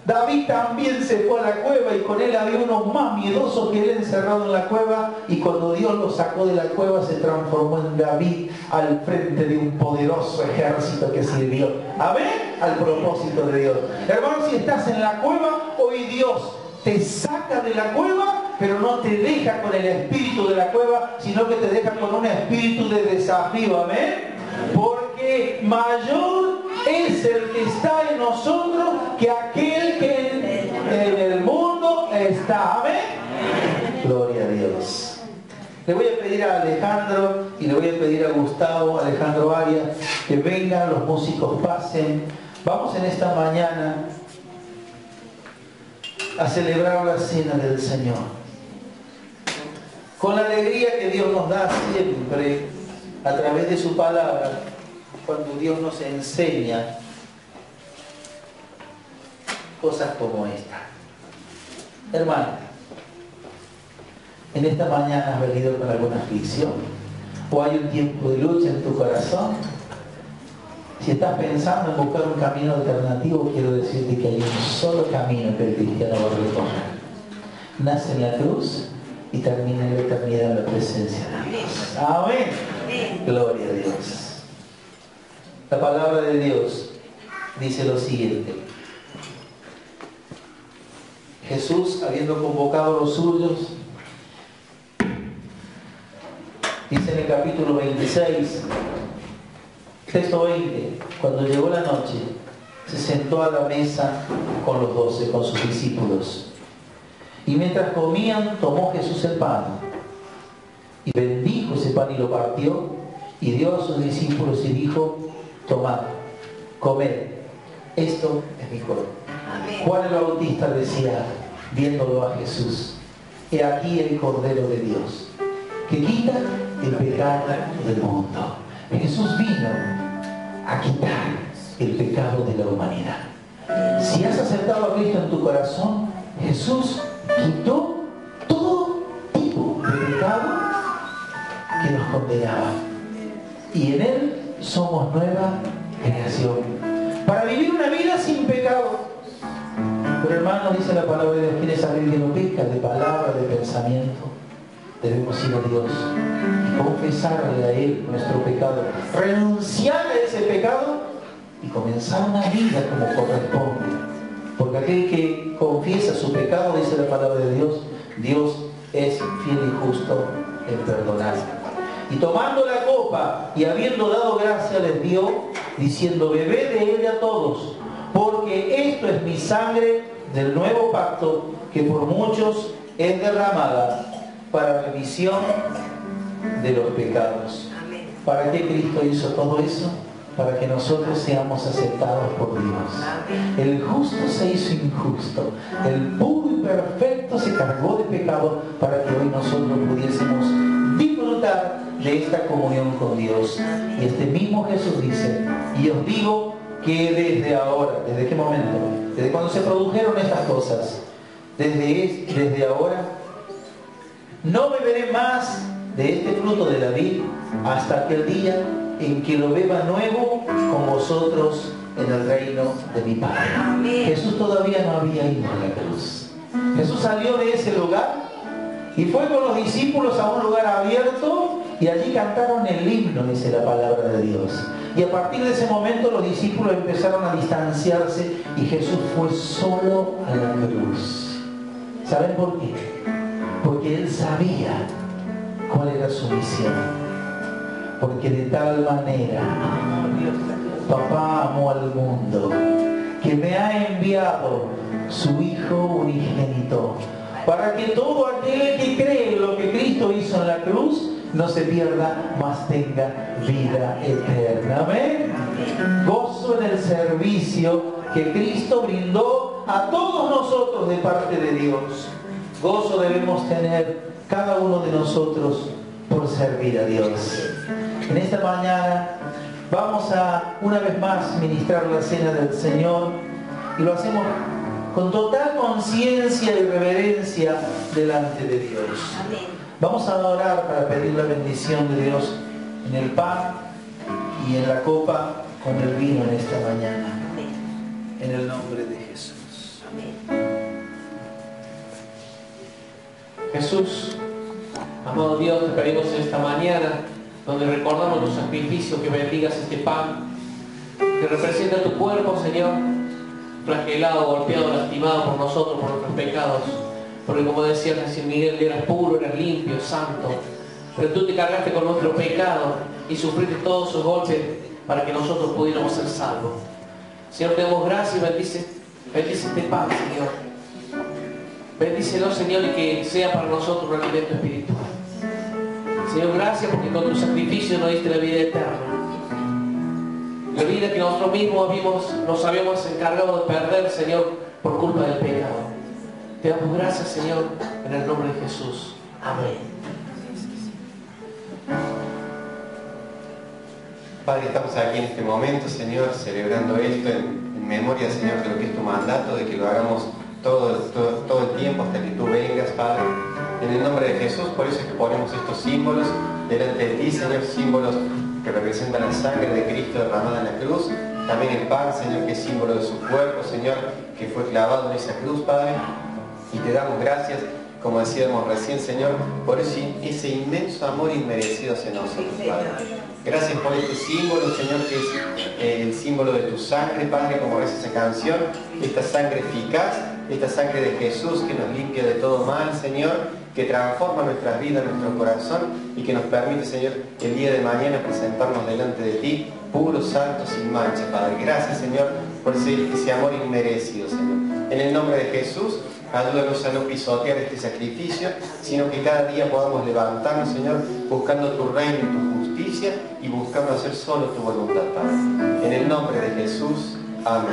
David también se fue a la cueva y con él había unos más miedosos que él encerrado en la cueva, y cuando Dios lo sacó de la cueva se transformó en David al frente de un poderoso ejército que sirvió, amén, al propósito de Dios. Hermano, si estás en la cueva, hoy Dios te saca de la cueva, pero no te deja con el espíritu de la cueva, sino que te deja con un espíritu de desafío, amén, porque mayor es el que está en nosotros que aquel que en el mundo está, amén. Gloria a Dios. Le voy a pedir a Alejandro y le voy a pedir a Gustavo, Alejandro Arias, que vengan, los músicos pasen. Vamos en esta mañana a celebrar la cena del Señor con la alegría que Dios nos da siempre a través de su palabra, cuando Dios nos enseña cosas como esta. Hermano, en esta mañana has venido con alguna aflicción, o hay un tiempo de lucha en tu corazón. Si estás pensando en buscar un camino alternativo, quiero decirte que hay un solo camino que el cristiano va a recorrer. Nace en la cruz y termina en la eternidad en la presencia de Dios. Amén. Gloria a Dios. La palabra de Dios dice lo siguiente. Jesús, habiendo convocado a los suyos, dice en el capítulo 26, texto 20, cuando llegó la noche, se sentó a la mesa con los 12, con sus discípulos. Y mientras comían, tomó Jesús el pan y bendijo ese pan y lo partió y dio a sus discípulos y dijo: tomad, comed, esto es mi cuerpo. Juan el Bautista decía, viéndolo a Jesús: he aquí el Cordero de Dios, que quita el pecado del mundo. Jesús vino a quitar el pecado de la humanidad. Si has aceptado a Cristo en tu corazón, Jesús quitó todo tipo de pecado que nos condenaba. Y en Él somos nueva creación, para vivir una vida sin pecado. Pero hermano, dice la palabra de Dios, ¿quiere saber que no peca de palabra, de pensamiento? Debemos ir a Dios y confesarle a Él nuestro pecado, renunciar a ese pecado y comenzar una vida como corresponde. Porque aquel que confiesa su pecado, dice la palabra de Dios, Dios es fiel y justo en perdonar. Y tomando la copa y habiendo dado gracia, les dio, diciendo: bebed de ella todos, porque esto es mi sangre del nuevo pacto, que por muchos es derramada para remisión de los pecados. ¿Para qué Cristo hizo todo eso? Para que nosotros seamos aceptados por Dios. El justo se hizo injusto, el puro y perfecto se cargó de pecado para que hoy nosotros pudiésemos disfrutar de esta comunión con Dios. Y este mismo Jesús dice, y os digo que desde ahora, ¿desde qué momento? Desde cuando se produjeron estas cosas, desde ahora, no beberé más de este fruto de la vid hasta aquel día en que lo beba nuevo con vosotros en el reino de mi Padre. Amén. Jesús todavía no había ido a la cruz. Jesús salió de ese lugar y fue con los discípulos a un lugar abierto y allí cantaron el himno, dice la palabra de Dios. Y a partir de ese momento los discípulos empezaron a distanciarse y Jesús fue solo a la cruz. ¿Saben por qué? Porque Él sabía cuál era su misión. Porque de tal manera Papá amó al mundo que me ha enviado su Hijo unigénito para que todo aquel que cree en lo que Cristo hizo en la cruz no se pierda, mas tenga vida eterna. Amén. Gozo en el servicio que Cristo brindó a todos nosotros de parte de Dios. Gozo debemos tener cada uno de nosotros por servir a Dios. En esta mañana vamos a una vez más ministrar la cena del Señor y lo hacemos con total conciencia y reverencia delante de Dios. Amén. Vamos a orar para pedir la bendición de Dios en el pan y en la copa con el vino en esta mañana. Amén. En el nombre de Jesús. Amén. Jesús, amado Dios, te pedimos en esta mañana, donde recordamos tu sacrificio, que bendigas este pan, que representa tu cuerpo, Señor, flagelado, golpeado, lastimado por nosotros, por nuestros pecados. Porque como decía San Miguel, eras puro, eras limpio, santo. Pero tú te cargaste con nuestro pecado y sufriste todos esos golpes para que nosotros pudiéramos ser salvos. Señor, te damos gracias y bendice este pan, Señor. Bendícelo, Señor, y que sea para nosotros un alimento espiritual. Señor, gracias porque con tu sacrificio nos diste la vida eterna. La vida que nosotros mismos nos habíamos encargado de perder, Señor, por culpa del pecado. Te damos gracias, Señor, en el nombre de Jesús. Amén. Padre, estamos aquí en este momento, Señor, celebrando esto en memoria, Señor, de lo que es tu mandato, de que lo hagamos todo el tiempo hasta que tú vengas, Padre. En el nombre de Jesús, por eso es que ponemos estos símbolos delante de ti, Señor, símbolos que representan la sangre de Cristo derramada en la cruz. También el pan, Señor, que es símbolo de su cuerpo, Señor, que fue clavado en esa cruz, Padre. Y te damos gracias, como decíamos recién, Señor, por ese inmenso amor inmerecido hacia nosotros, Padre. Gracias por este símbolo, Señor, que es el símbolo de tu sangre, Padre, como es esa canción, esta sangre eficaz, esta sangre de Jesús que nos limpia de todo mal, Señor, que transforma nuestras vidas, nuestro corazón y que nos permite, Señor, el día de mañana presentarnos delante de ti, puros, santos, sin mancha, Padre. Gracias, Señor, por ese amor inmerecido, Señor. En el nombre de Jesús, ayúdanos a no pisotear este sacrificio, sino que cada día podamos levantarnos, Señor, buscando tu reino y tu justicia y buscando hacer solo tu voluntad, Padre. En el nombre de Jesús, amén.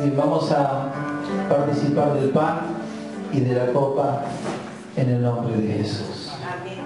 Y vamos a participar del pan y de la copa en el nombre de Jesús. Amén.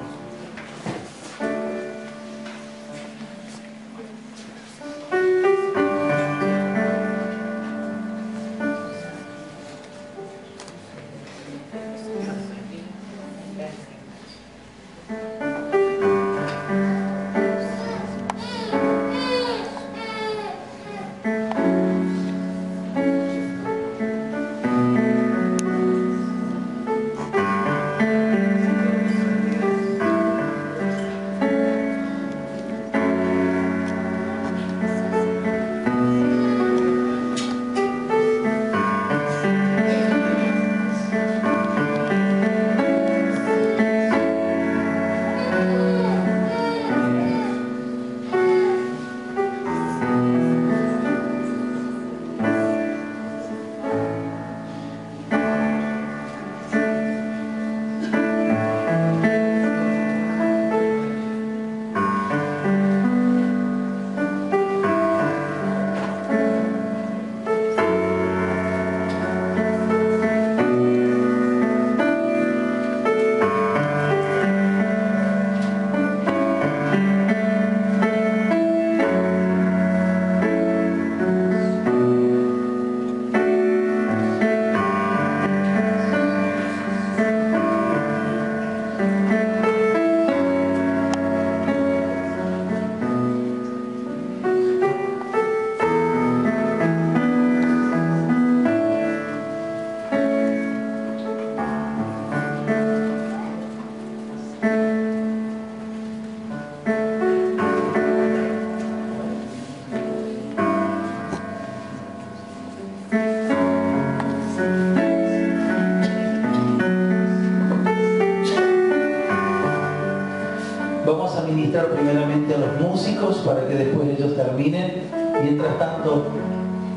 músicos para que después ellos terminen. Mientras tanto,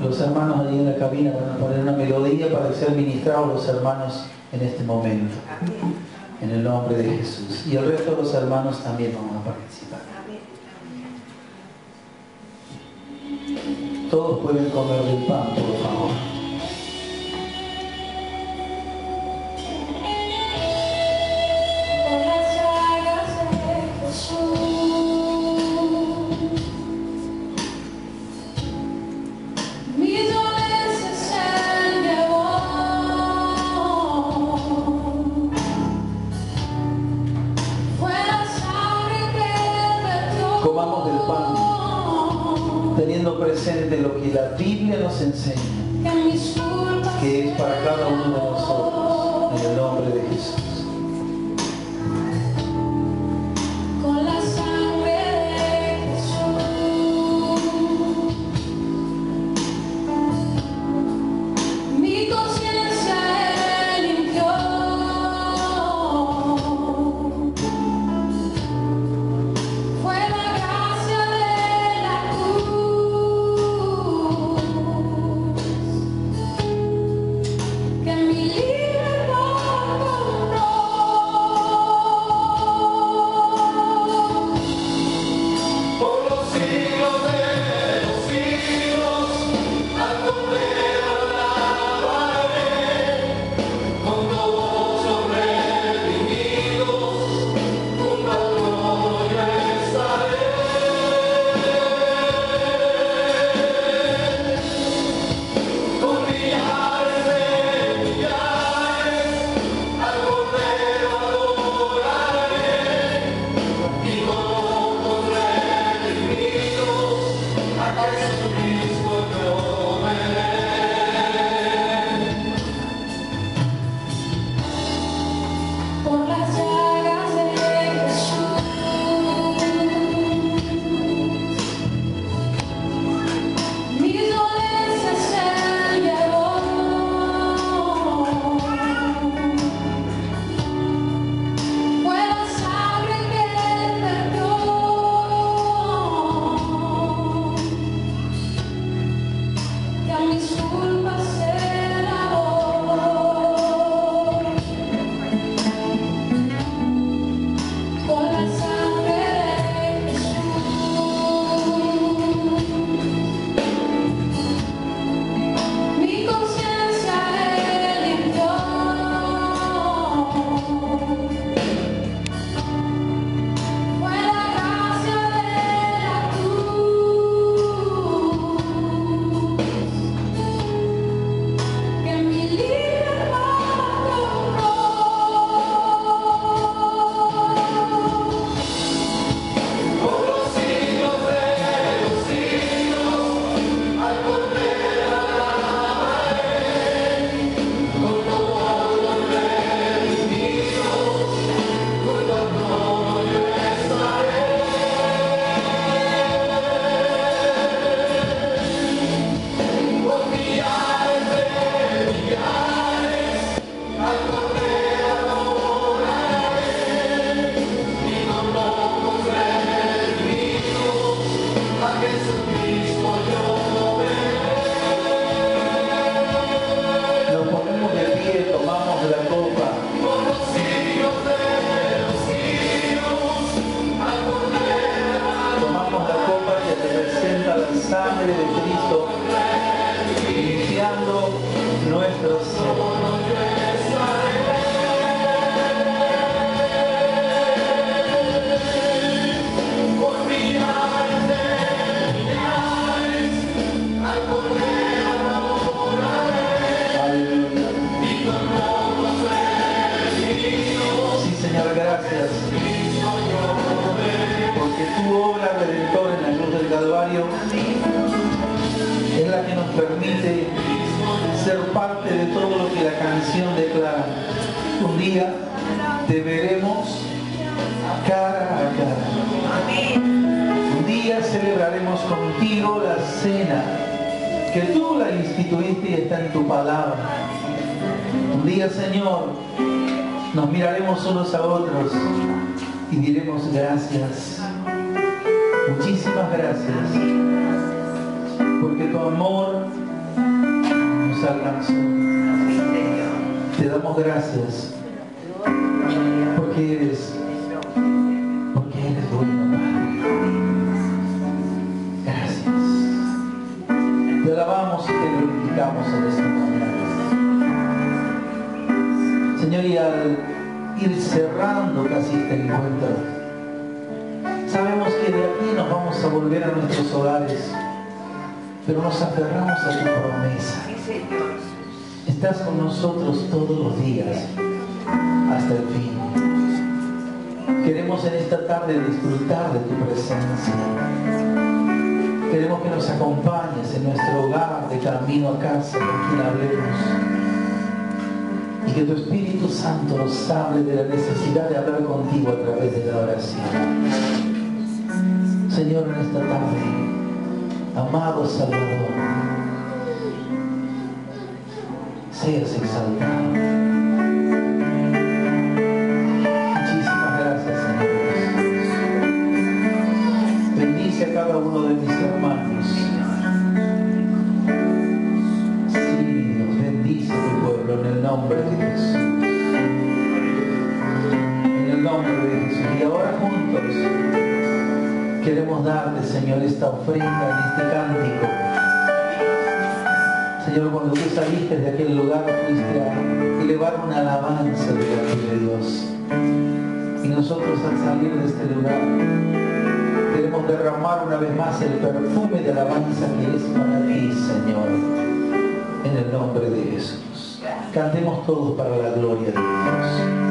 los hermanos allí en la cabina van a poner una melodía para ser ministrados los hermanos en este momento. En el nombre de Jesús. Y el resto de los hermanos también vamos a participar. Todos pueden comer del pan, por favor. Comamos del pan, teniendo presente lo que la Biblia nos enseña, que es para cada uno de nosotros, en el nombre de Jesús. Es la que nos permite ser parte de todo lo que la canción declara. Un día te veremos cara a cara. Un día celebraremos contigo la cena que tú la instituiste y está en tu palabra. Un día, Señor, nos miraremos unos a otros y diremos gracias. Muchísimas gracias, porque tu amor nos alcanzó. Te damos gracias, porque eres bueno, Padre. Gracias. Te alabamos y te glorificamos en esta mañana. Señor, y al ir cerrando casi este encuentro, sabemos que de aquí nos vamos a volver a nuestros hogares, pero nos aferramos a tu promesa. Estás con nosotros todos los días hasta el fin. Queremos en esta tarde disfrutar de tu presencia. Queremos que nos acompañes en nuestro hogar, de camino a casa, con quien hablemos. Y que tu Espíritu Santo nos hable de la necesidad de hablar contigo a través de la oración. Señor, en esta tarde, amado Salvador, seas exaltado. Muchísimas gracias, Señor. Bendice a cada uno de mis hermanos. Sí, Dios, bendice a tu pueblo en el nombre de Jesús. En el nombre de Jesús. Y ahora juntos queremos darte, Señor, esta ofrenda en este cántico. Señor, cuando tú saliste de aquel lugar, fuiste a elevar una alabanza delante de Dios. Y nosotros al salir de este lugar, queremos derramar una vez más el perfume de alabanza que es para ti, Señor, en el nombre de Jesús. Cantemos todos para la gloria de Dios.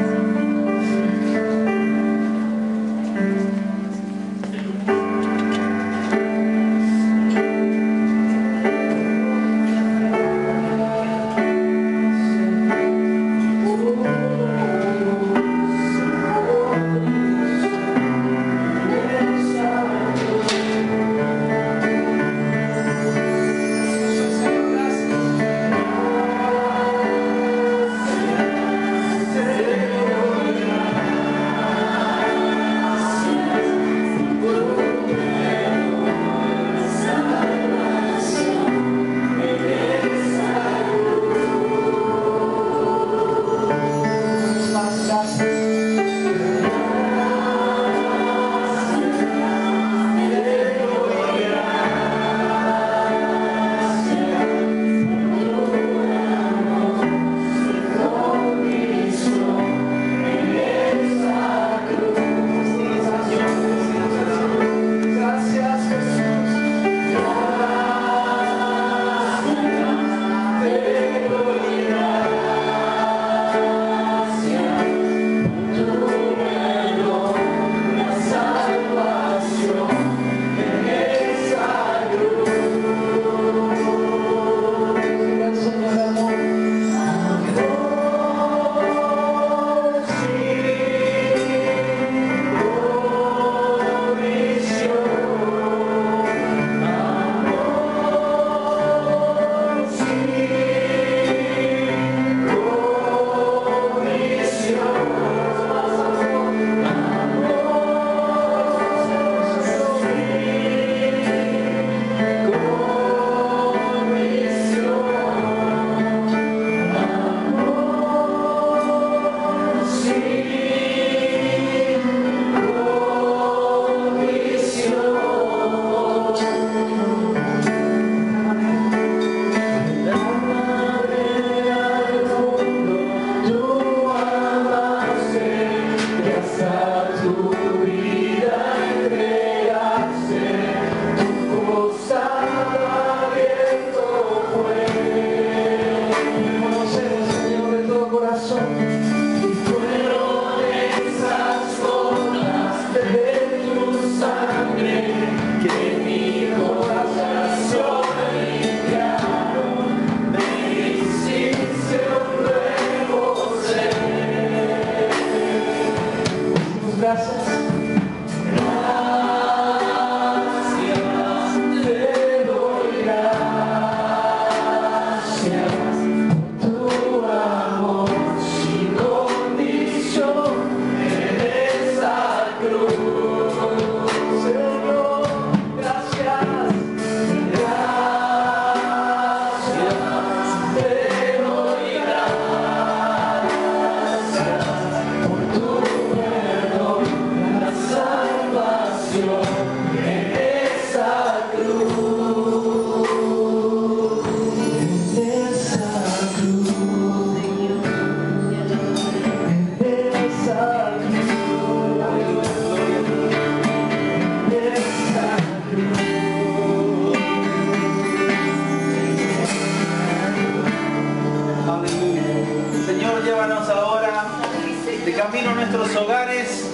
camino a nuestros hogares,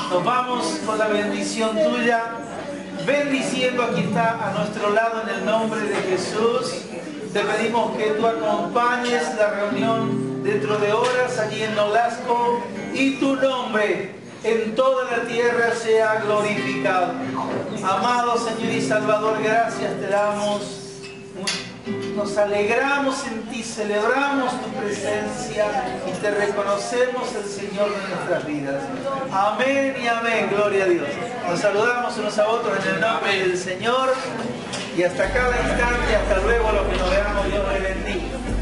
nos vamos con la bendición tuya, bendiciendo a quien está a nuestro lado en el nombre de Jesús. Te pedimos que tú acompañes la reunión dentro de horas allí en Nolasco y tu nombre en toda la tierra sea glorificado. Amado Señor y Salvador, gracias te damos. Nos alegramos en ti, celebramos tu presencia y te reconocemos el Señor de nuestras vidas. Amén y amén, gloria a Dios. Nos saludamos unos a otros en el nombre del Señor y hasta cada instante, hasta luego, los que nos veamos, Dios les bendiga.